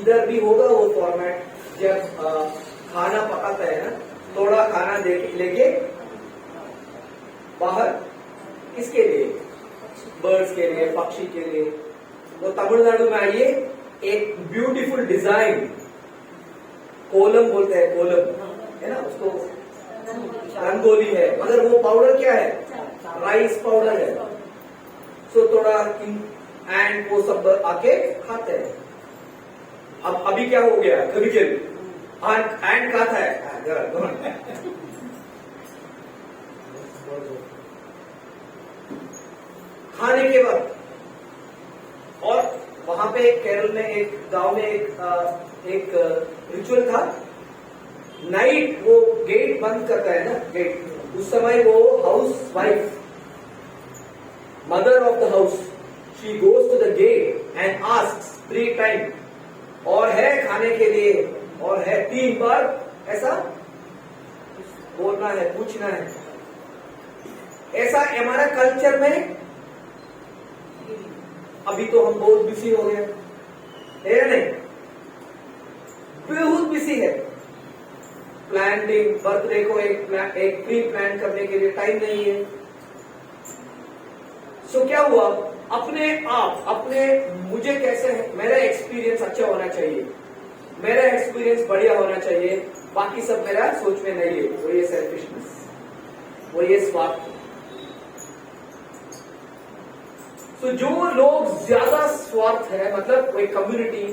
इधर भी होगा वो फॉर्मेट, जब खाना पकाता है ना, थोड़ा खाना लेके बाहर, किसके लिए? बर्ड्स के लिए, पक्षी के लिए. वो तमिलनाडु में आइए, एक ब्यूटीफुल डिजाइन, कोलम बोलते हैं, कोलम है ना, उसको रंगोली है, मगर वो पाउडर क्या है? राइस पाउडर है. सो थोड़ा एंड वो सब आके खाते हैं. अब अभी क्या हो गया? केमिकल एंड खाता है खाने के वक्त. और वहां पे केरल में एक गांव में एक रिचुअल था. नाइट वो गेट बंद करता है ना, गेट, उस समय वो housewife, mother of the house, she goes to the gate and asks 3 time, और है खाने के लिए, और है 3 बार, ऐसा बोलना है, पूछना है. ऐसा हमारा कल्चर में. अभी तो हम बहुत बिजी हो गए, है नहीं? बहुत बिजी है. प्लानिंग, बर्थडे को एक प्री प्लान करने के लिए टाइम नहीं है. सो क्या हुआ? अपने आप अपने मुझे कैसे मेरा एक्सपीरियंस अच्छा होना चाहिए, मेरा एक्सपीरियंस बढ़िया होना चाहिए, बाकी सब मेरा सोच में नहीं है, वो ये सेल्फिशनेस, वो ये स्वार्थ। तो जो लोग ज्यादा स्वार्थ है, मतलब कोई कम्युनिटी,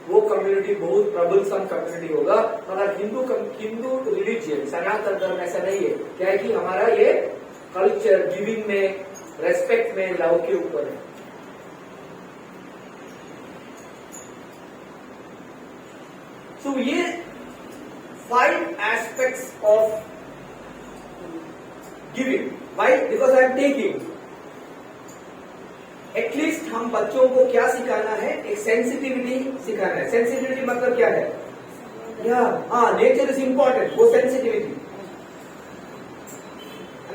वो कम्युनिटी बहुत ट्रबलसम कम्युनिटी होगा। मगर हिंदू रिलीजियन, सनातन धर्म ऐसा नहीं है। क्या है कि हमारा ये कल्चर गिविंग में, रेस्पेक्ट में, लव के ऊपर है। तो ये 5 aspects of giving. Why? Because I am taking. At least हम बच्चों को क्या सिखाना है, एक सेंसिटिविटी सिखाना है। सेंसिटिविटी मतलब क्या है, नेचर इज इंपॉर्टेंट, वो सेंसिटिविटी।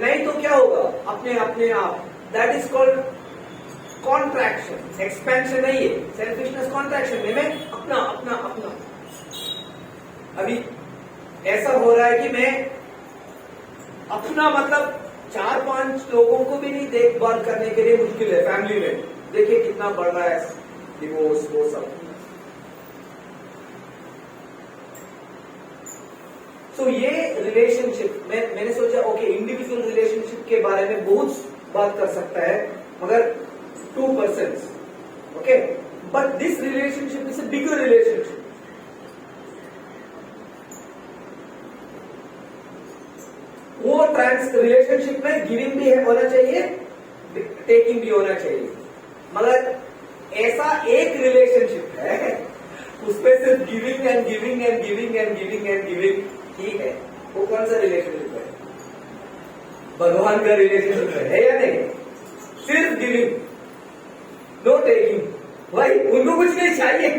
नहीं तो क्या होगा, अपने अपने आप, that is called contraction, expansion नहीं है। सेल्फिशनेस कॉन्ट्रैक्शन में मैं अपना अपना अपना। अभी ऐसा हो रहा है कि मैं अपना मतलब 4-5 लोगों को भी नहीं देखभाल करने के लिए मुश्किल है फैमिली में। देखिए कितना बढ़ रहा है डिवोर्स, वो सब। तो ये रिलेशनशिप मैंने सोचा ओके, इंडिविजुअल रिलेशनशिप के बारे में बहुत बात कर सकता है, मगर 2 persons, okay, but this relationship is a bigger relationship. वो रिलेशनशिप में गिविंग भी होना चाहिए, टेकिंग भी होना चाहिए। मगर ऐसा एक रिलेशनशिप है उसमें सिर्फ giving and giving and giving and giving and giving ही है। वो कौन सा रिलेशनशिप है? भगवान का रिलेशनशिप है या नहीं? सिर्फ गिविंग, नो टेकिंग। भाई उनको कुछ नहीं चाहिए,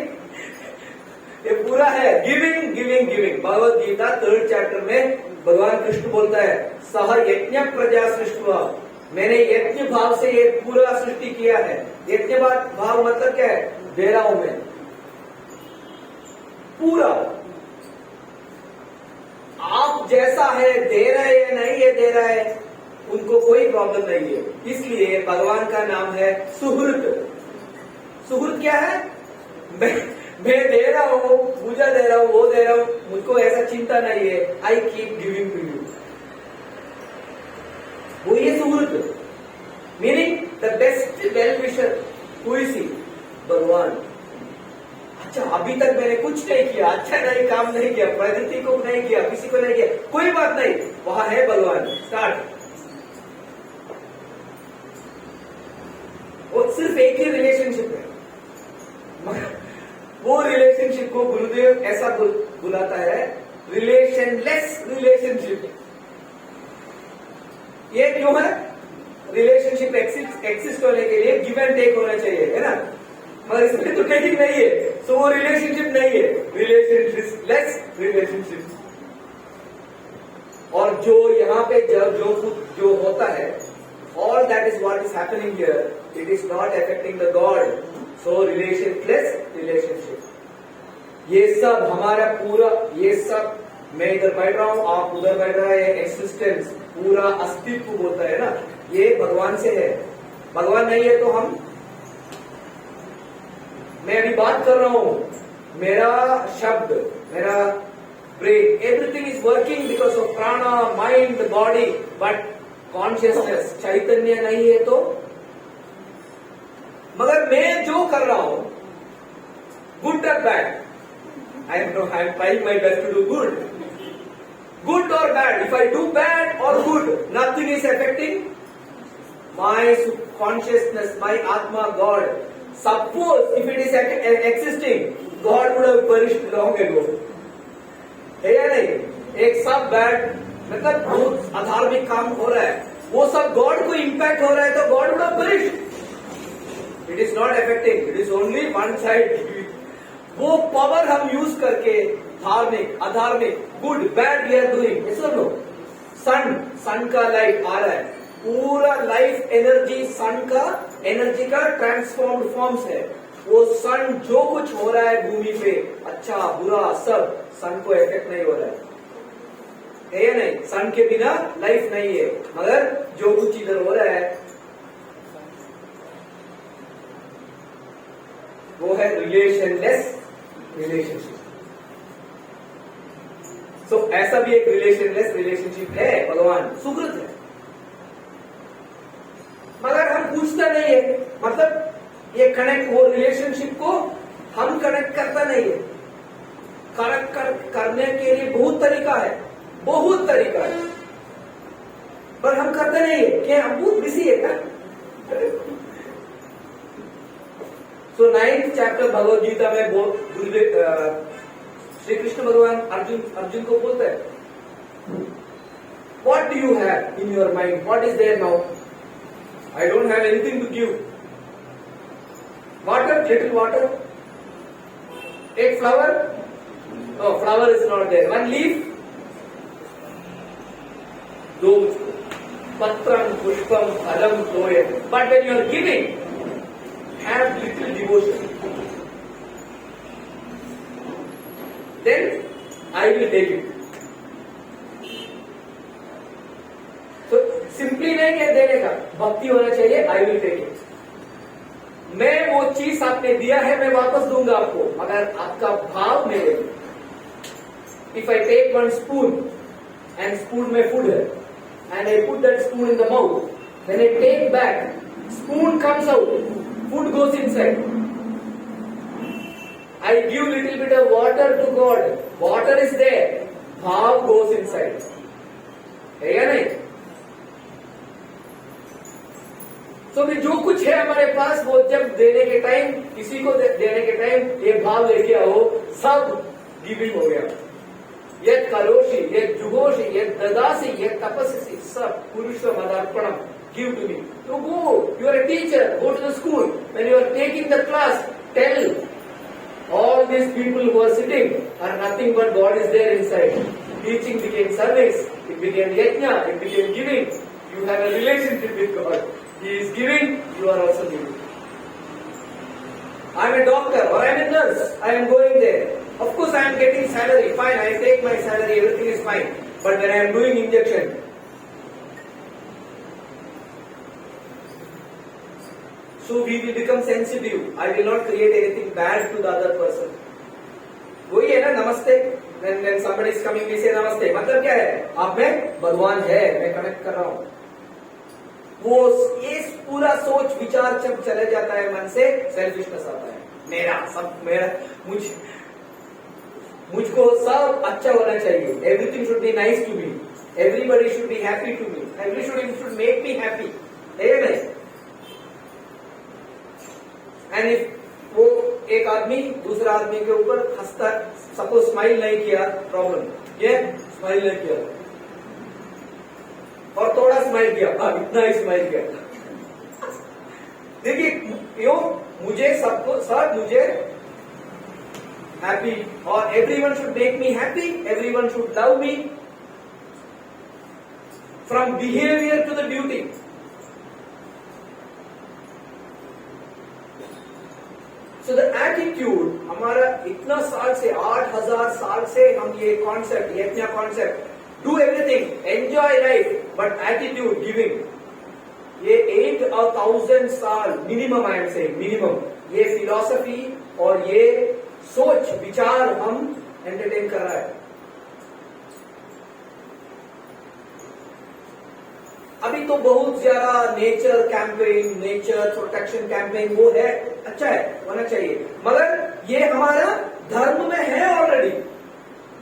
ये पूरा है giving giving giving. Bhagavad Gita 3rd chapter में भगवान कृष्ण बोलता है, सह यज्ञ प्रजा सृष्टि, मैंने यज्ञ भाव से ये पूरा सृष्टि किया है। यज्ञ भाव मतलब क्या है? दे रहा हूं मैं पूरा। आप जैसा है, दे रहे हैं नहीं, ये दे रहा है, उनको कोई प्रॉब्लम नहीं है। इसलिए भगवान का नाम है सुहृद। सुहृद क्या है? मैं दे रहा हूं, पूजा दे रहा हूं, वो दे रहा हूं, मुझको ऐसा चिंता नहीं है। I keep giving to you, वो ये सुहृद, meaning the best well wisher. Who is he? भगवान। अच्छा अभी तक मैंने कुछ नहीं किया, अच्छा नहीं काम नहीं किया, प्रकृति को नहीं किया, किसी को नहीं किया, कोई बात नहीं, वहां है भगवान। स्टार्ट। वो सिर्फ एक ही रिलेशनशिप है, वो रिलेशनशिप को गुरुदेव ऐसा बुलाता है रिलेशनलेस रिलेशनशिप। ये क्यों है? रिलेशनशिप एक्सिस्ट होने के लिए गिव एंड टेक होना चाहिए, है ना? मगर इसमें तो टेकिंग नहीं है, तो वो रिलेशनशिप नहीं है, रिलेशनलेस रिलेशनशिप। और जो यहाँ पे जो होता है, all that is what is happening here, it is not affecting the God. So relationless relationship. ये सब हमारा पूरा, ये सब मैं इधर बैठ रहा हूं, आप उधर बैठ रहे हैं, एक्सिस्टेंस पूरा अस्तित्व बोलता है ना, ये भगवान से है। भगवान नहीं है तो हम, मैं अभी बात कर रहा हूं, मेरा शब्द, मेरा brain, everything is working because of प्राणा, माइंड, बॉडी, बट कॉन्शियसनेस, चैतन्य नहीं है तो। मगर मैं जो कर रहा हूं, गुड और bad, I am trying my best to do good, good और bad, if I do bad और good, nothing is affecting my consciousness, my आत्मा, God. Suppose if it is existing, God would have perished long ago, है या नहीं? एक सब बैड मतलब बहुत अधार्मिक काम हो रहा है, वो सब गॉड को इंपैक्ट हो रहा है, तो God would have perished. It is not affecting, it is only one side. वो पावर हम यूज करके धार्मिक, अधार्मिक, good, bad we are doing, ऐसा नो। सन का लाइट आ रहा है, पूरा लाइफ एनर्जी सन का एनर्जी का ट्रांसफॉर्म्ड फॉर्म्स है। वो सन जो कुछ हो रहा है भूमि पे, अच्छा बुरा सब, सन को इफेक्ट नहीं हो रहा है या नहीं? सन के बिना लाइफ नहीं है, मगर जो कुछ इधर हो रहा है है रिलेशनलेस रिलेशनशिप। सो ऐसा भी एक रिलेशनलेस रिलेशनशिप है, भगवान सुकृत है, मगर हम पूछता नहीं है, मतलब ये कनेक्ट, वो रिलेशनशिप को हम कनेक्ट करता नहीं है। कनेक्ट करने के लिए बहुत तरीका है, बहुत तरीका है, पर हम करते नहीं है। क्या हम बहुत बिजी है क्या? सो 9th चैप्टर भगवद गीता में श्री कृष्ण भगवान अर्जुन को बोलते हैं, what do you have in your mind, what is there now? I don't have anything to give. Water, little water, एक flower, no flower is not there, one leaf, दो पत्रम पुष्पम फलम तोयम, but when you are giving, have little devotion, then I will take it. So simply नहीं है देने का, भक्ति होना चाहिए, I will take it. मैं वो चीज आपने दिया है, मैं वापस दूंगा आपको, अगर आपका भाव मेरे। If I take one spoon and spoon में food है, and I put that spoon in the mouth, when I take back, spoon comes out, food goes inside. I give little bit of water to God, water is there, bhav goes inside. है या नहीं? तो भी जो कुछ है हमारे पास, वो जब देने के टाइम, किसी को देने के टाइम ये भाव लेके आओ, सब गिविंग हो गया। यद करोषि, यद जुगोषि, यद ददासी, यद तपस्सी, सब पुरुष मदार्पणम, give to me. So go, you are a teacher, go to the school. When you are taking the class, tell all these people who are sitting are nothing but God is there inside. Teaching became service, it became yajna, it became giving. You have a relationship with God. He is giving, you are also giving. I am a doctor or I am a nurse, I am going there. Of course I am getting salary, fine, I take my salary, everything is fine. But when I am doing injection, so we will become sensitive. I will not create anything bad to the other person. वही है ना नमस्ते, when somebody is coming we say नमस्ते, मतलब क्या है? आप में भगवान है, मैं कनेक्ट कर रहा हूँ। वो इस पूरा सोच विचार जब चले जाता है मन से, सेल्फिशनेस आता है, मेरा सब मेरा, मुझको सब अच्छा होना चाहिए, everything should be nice to me, everybody should be happy to me, everybody should make me happy, है नहीं? एंड इफ वो एक आदमी दूसरा आदमी के ऊपर हंसता, सपोज स्माइल नहीं किया, प्रॉब्लम ये स्माइल नहीं किया और थोड़ा स्माइल किया, इतना ही स्माइल किया, देखिए क्यों, मुझे सबको सब मुझे हैप्पी, और everyone should make me happy, everyone should love me, from behaviour to the duty. So the attitude, हमारा इतना साल से, 8000 साल से हम ये कॉन्सेप्ट, ये अपना concept, do everything, enjoy life, but attitude giving, ये 8000 साल minimum, I am saying minimum, ये फिलॉसफी और ये सोच विचार हम एंटरटेन कर रहा है। अभी तो बहुत ज्यादा nature campaign, nature protection campaign, वो है, अच्छा है, होना चाहिए, मगर ये हमारा धर्म में है ऑलरेडी,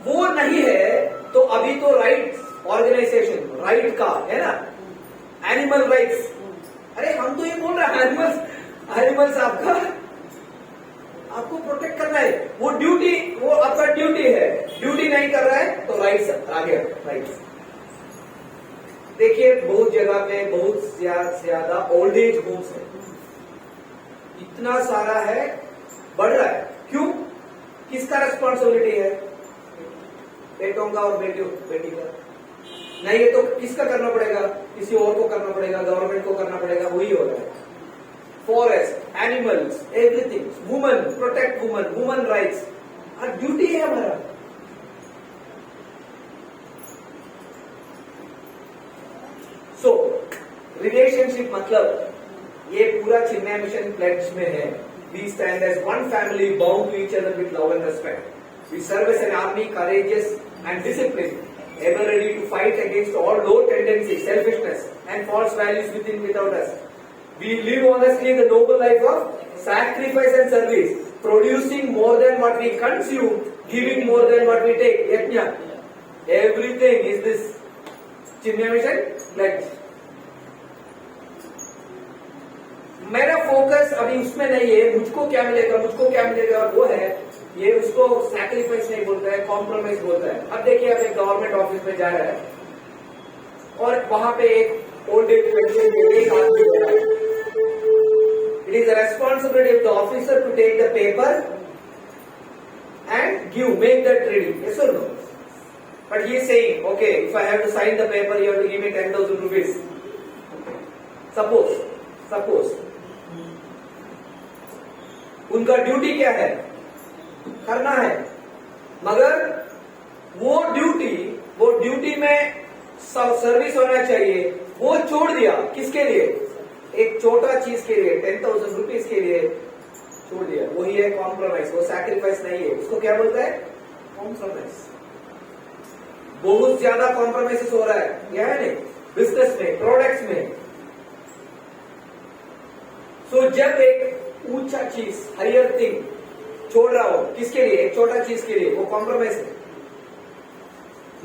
वो नहीं है तो अभी तो राइट्स ऑर्गेनाइजेशन, राइट का है ना, एनिमल राइट्स, अरे हम तो ये बोल रहे हैं एनिमल्स आपको प्रोटेक्ट करना है, वो ड्यूटी, वो आपका ड्यूटी है, ड्यूटी नहीं कर रहा है तो राइट्स आ गया, राइट्स। देखिए बहुत जगह पे बहुत ज्यादा ओल्ड एज होम्स है, इतना सारा है, बढ़ रहा है, क्यों? किसका रेस्पॉन्सिबिलिटी है? बेटों का और बेटी का नहीं है, तो किसका करना पड़ेगा? किसी और को करना पड़ेगा, गवर्नमेंट को करना पड़ेगा, वही हो रहा है। Forest, animals, everything, woman, protect woman, woman rights, duty है हमारा। रिलेशनशिप मतलब ये पूरा चिन्मय मिशन प्लेज में है, we stand as one family bound to each other with love and respect. We serve as an army, courageous and disciplined, ever ready to fight against all low tendencies, selfishness and false values within without us. We live honestly the noble life of sacrifice and service, producing more than what we consume, giving more than what we take. Yajna. Everything is this Chinmaya Mission pledge. मेरा फोकस अभी उसमें नहीं है, मुझको क्या मिलेगा वो है, ये उसको सैक्रिफाइस नहीं बोलता है, कॉम्प्रोमाइज बोलता है। अब देखिए, आप एक गवर्नमेंट ऑफिस में जा रहा है और वहां पे एक ओल्ड एज पेंशन के लिए एक आदमी बैठा है। It is the responsibility of the officer to take the paper and make that ready. Yes or no? But he is saying, okay, if I have to sign the paper, you have to give me 10,000 rupees. Suppose. उनका ड्यूटी क्या है? करना है। मगर वो ड्यूटी में सर्विस होना चाहिए, वो छोड़ दिया। किसके लिए? एक छोटा चीज के लिए, 10,000 रुपीज के लिए छोड़ दिया। वही है कॉम्प्रोमाइज, वो सैक्रिफाइस नहीं है। उसको क्या बोलता है? कॉम्प्रोमाइज। बहुत ज्यादा कॉम्प्रोमाइज हो रहा है, क्या है नहीं? बिजनेस में, प्रोडक्ट्स में। सो जब एक ऊंचा चीज, हायर थिंग छोड़ रहा हो, किसके लिए? एक छोटा चीज के लिए, वो कॉम्प्रोमाइज है।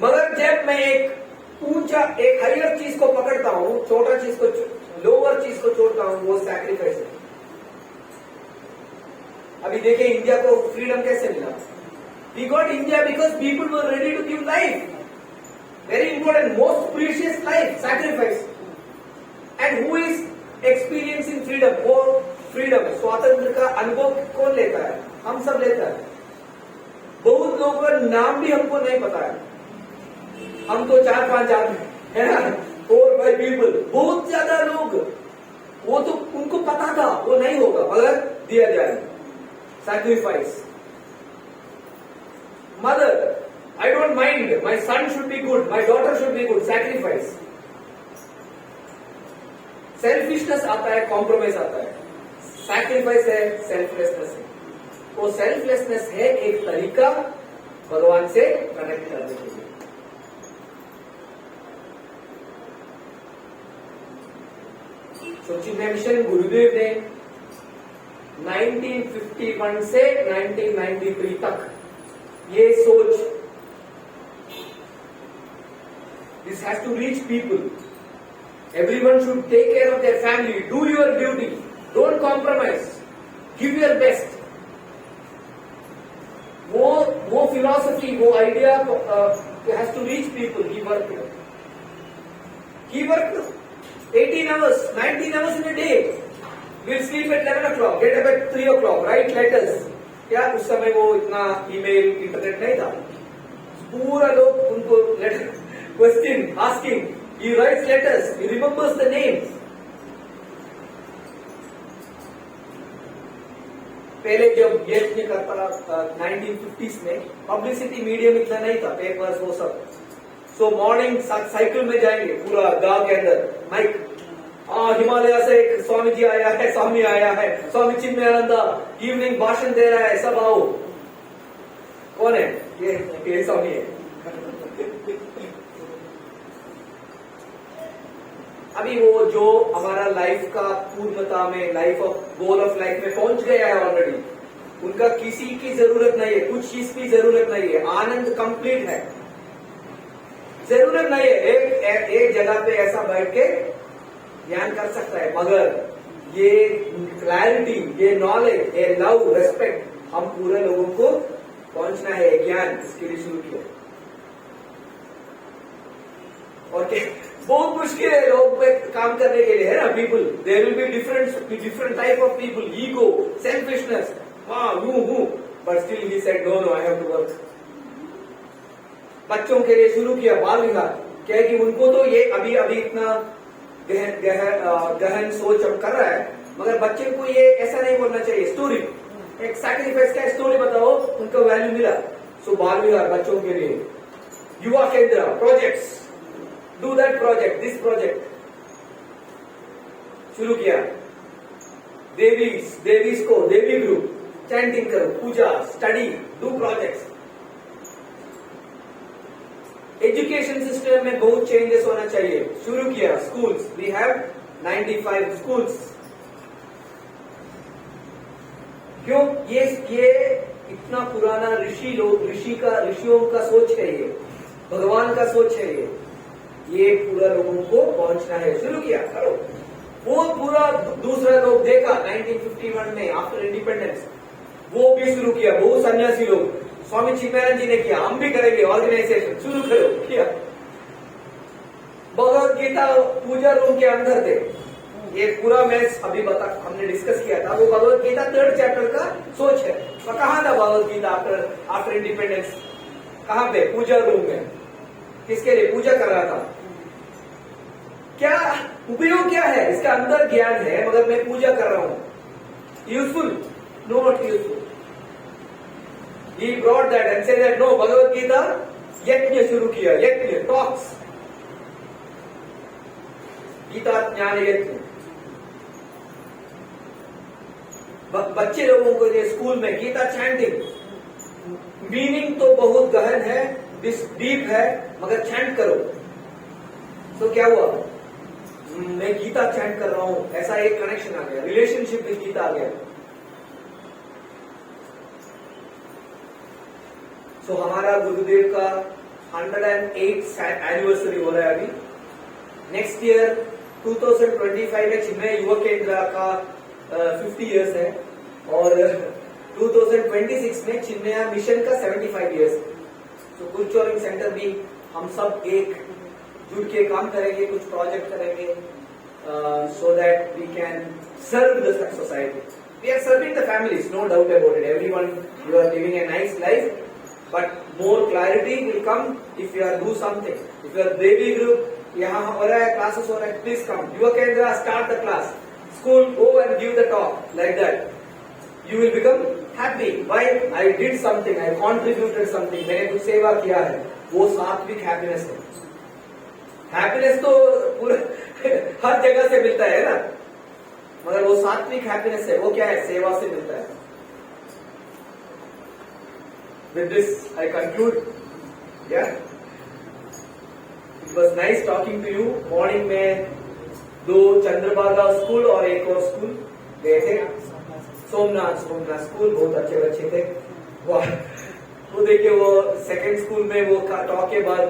मगर जब मैं एक हायर चीज को पकड़ता हूं, छोटा चीज को, लोअर चीज को छोड़ता हूं, वो सैक्रिफाइस है। अभी देखिए, इंडिया को फ्रीडम कैसे मिला? We got India because people were ready to give life, very important, most precious life, sacrifice. And who is experiencing freedom? वो फ्रीडम, स्वातंत्र का अनुभव कौन लेता है? हम सब लेता है। बहुत लोगों का नाम भी हमको नहीं पता है। हम तो 4-5 आदमी है ना, 4-5 पीपल, बहुत ज्यादा लोग, वो तो उनको पता था वो नहीं होगा, मगर दिया जाए। Sacrifice. Mother, I don't mind. My son should be good. My daughter should be good. Sacrifice. Selfishness आता है, compromise आता है। Sacrifice है, selflessness है। वो selflessness है एक तरीका भगवान से कनेक्ट करने के लिए। तो चिन्मय मिशन गुरुदेव ने 1951 से 1993 तक ये सोच, this has to reach people. Everyone should take care of their family. Do your duty. Don't compromise. Give your best. वो philosophy, वो idea has to reach people. He worked 18 hours, 19 hours in a day. We'll sleep at 11 o'clock, get up at 3 o'clock, write letters. क्या उस समय वो इतना ईमेल, इंटरनेट नहीं था? पूरा लोग उनको letter, question asking, he writes letters, he remembers the names. पहले जब ये करता 1950s में पब्लिसिटी मीडियम इतना नहीं था, पेपर्स वो सब। सो मॉर्निंग साइकिल में जाएंगे पूरा गांव के अंदर, माइक, हिमालय से एक स्वामी जी आया है, स्वामी चिन्मयानंदा इवनिंग भाषण दे रहा है, सब आओ। कौन है? ये स्वामी है। अभी वो जो हमारा लाइफ का पूर्णता में, life of goal of life में पहुंच गया है ऑलरेडी, उनका किसी की जरूरत नहीं है, कुछ चीज की जरूरत नहीं है, आनंद कंप्लीट है। जरूरत नहीं है एक जगह पे ऐसा बैठ के ध्यान कर सकता है, मगर ये क्लैरिटी, ये नॉलेज, ये लव, रेस्पेक्ट हम पूरे लोगों को पहुंचना है, ज्ञान, इसके लिए शुरू किया। और बहुत मुश्किल है लोग पे काम करने के लिए, है ना? People, there will be different type of people, ego, selfishness, but still he said no, I have to work. बच्चों के लिए शुरू किया बाल विहार, क्या है कि उनको तो ये अभी इतना गहन सोच अब कर रहा है, मगर बच्चे को ये ऐसा नहीं बोलना चाहिए। स्टोरी, एक सैक्रिफाइस का स्टोरी बताओ, उनको वैल्यू मिला। सो बाल विहार बच्चों के लिए, युवा केंद्र, projects, do that project, this project शुरू किया। देवीज को देवी ग्रुप चैंटिंग करो, पूजा, study, do projects. Education system में बहुत चेंजेस होना चाहिए। शुरू किया स्कूल्स, वी हैव 95 स्कूल्स। क्यों? ये इतना पुराना ऋषियों का सोच है, ये भगवान का सोच है, ये पूरा लोगों को पहुंचना है। शुरू किया, करो। वो पूरा दूसरा लोग देखा 1951 में आफ्टर इंडिपेंडेंस, वो भी शुरू किया। बहुत सन्यासी लोग, स्वामी चिन्मयानंद जी ने किया, हम भी करेंगे, ऑर्गेनाइजेशन शुरू करो, किया। भगवत गीता पूजा रूम के अंदर थे। ये पूरा मैच अभी हमने डिस्कस किया था। वो भगवत गीता 3rd चैप्टर का सोच है। तो कहाँ था भगवत गीता आफ्टर इंडिपेंडेंस? कहाँ पे? पूजा रूम में। किसके लिए पूजा कर रहा था? क्या उपयोग क्या है? इसका अंदर ज्ञान है, मगर मैं पूजा कर रहा हूं। Useful? No, not useful. He brought that and said that no, Bhagavat Gita यज्ञ शुरू किया, यज्ञ, टॉक्स, गीता ज्ञान यज्ञ। बच्चे लोगों को ये स्कूल में गीता चैंटिंग, मीनिंग तो बहुत गहन है, डीप है, मगर चैंट करो। तो क्या हुआ? मैं गीता चैंट कर रहा हूं, ऐसा एक कनेक्शन आ गया, रिलेशनशिप विद गीता आ गया। तो हमारा गुरुदेव का 108th एनिवर्सरी हो रहा है अभी। नेक्स्ट ईयर 2025 में चिन्मय युवा केंद्र का 50 इयर्स है, और 2026 में चिन्मय मिशन का 75 इयर्स। तो गुरुचोरिंग सेंटर भी हम सब एक जुट के काम करेंगे, कुछ प्रोजेक्ट करेंगे, so that we can serve the society. We are serving the families, no doubt about it. Everyone, you are living a nice life, but more clarity will come if you are do something. If you are baby group, यहाँ हो रहा है, classes हो रहा है, please come. युवा केंद्र, start the class. School, go and give the talk, like that. You will become happy. Why? I did something, I contributed something. मैंने कुछ सेवा किया है, वो सात्विक हैप्पीनेस है। हैप्पीनेस तो पूरा हर जगह से मिलता है ना, मगर वो सात्विक हैप्पीनेस है, वो क्या है? सेवा से मिलता है। With this, I conclude. Yeah, it was nice talking to you. Morning में 2 चंद्रभागा स्कूल और एक और स्कूल गए थे, सोमनाथ स्कूल, बहुत अच्छे बच्चे थे। वो देखिए, वो 2nd स्कूल में वो टॉक के बाद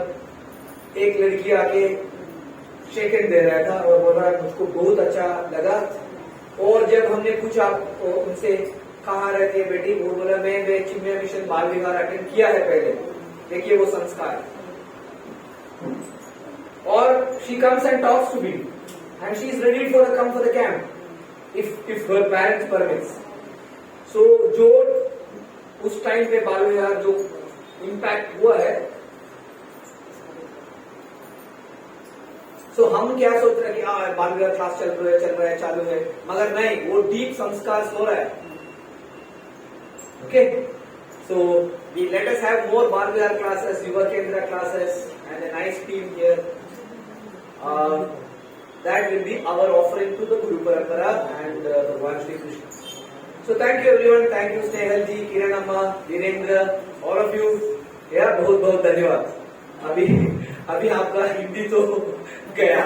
एक लड़की आके शेक हैंड दे रहा था और बोल रहा है मुझको बहुत अच्छा लगा। और जब हमने पूछा उनसे कहाँ रहती है बेटी, वो बोला मैं चिन्मय मिशन बाल विहार अटेंड किया है पहले। देखिए वो संस्कार। और she comes and talks to me and she is ready for come for the camp if her parents permits. So जो उस टाइम पे बाल विहार जो इम्पैक्ट हुआ है, तो हम क्या सोच रहे हैं कि बाल विहार क्लास चल रहा है, चालू है, मगर नहीं, वो डीप संस्कार हो रहा है। Okay, so we let us have more Bal Vihar classes, Yuva Kendra classes, and a nice team here. That will be our offering to the Guru Parampara and Bhagwan Shri Krishna. So thank you everyone, thank you Snehal ji, Kiran Amma, Virendra, all of you. Yeah, बहुत बहुत धन्यवाद। अभी आपका हिंदी तो गया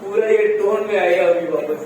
पूरा ये टोन में आएगा अभी वापस।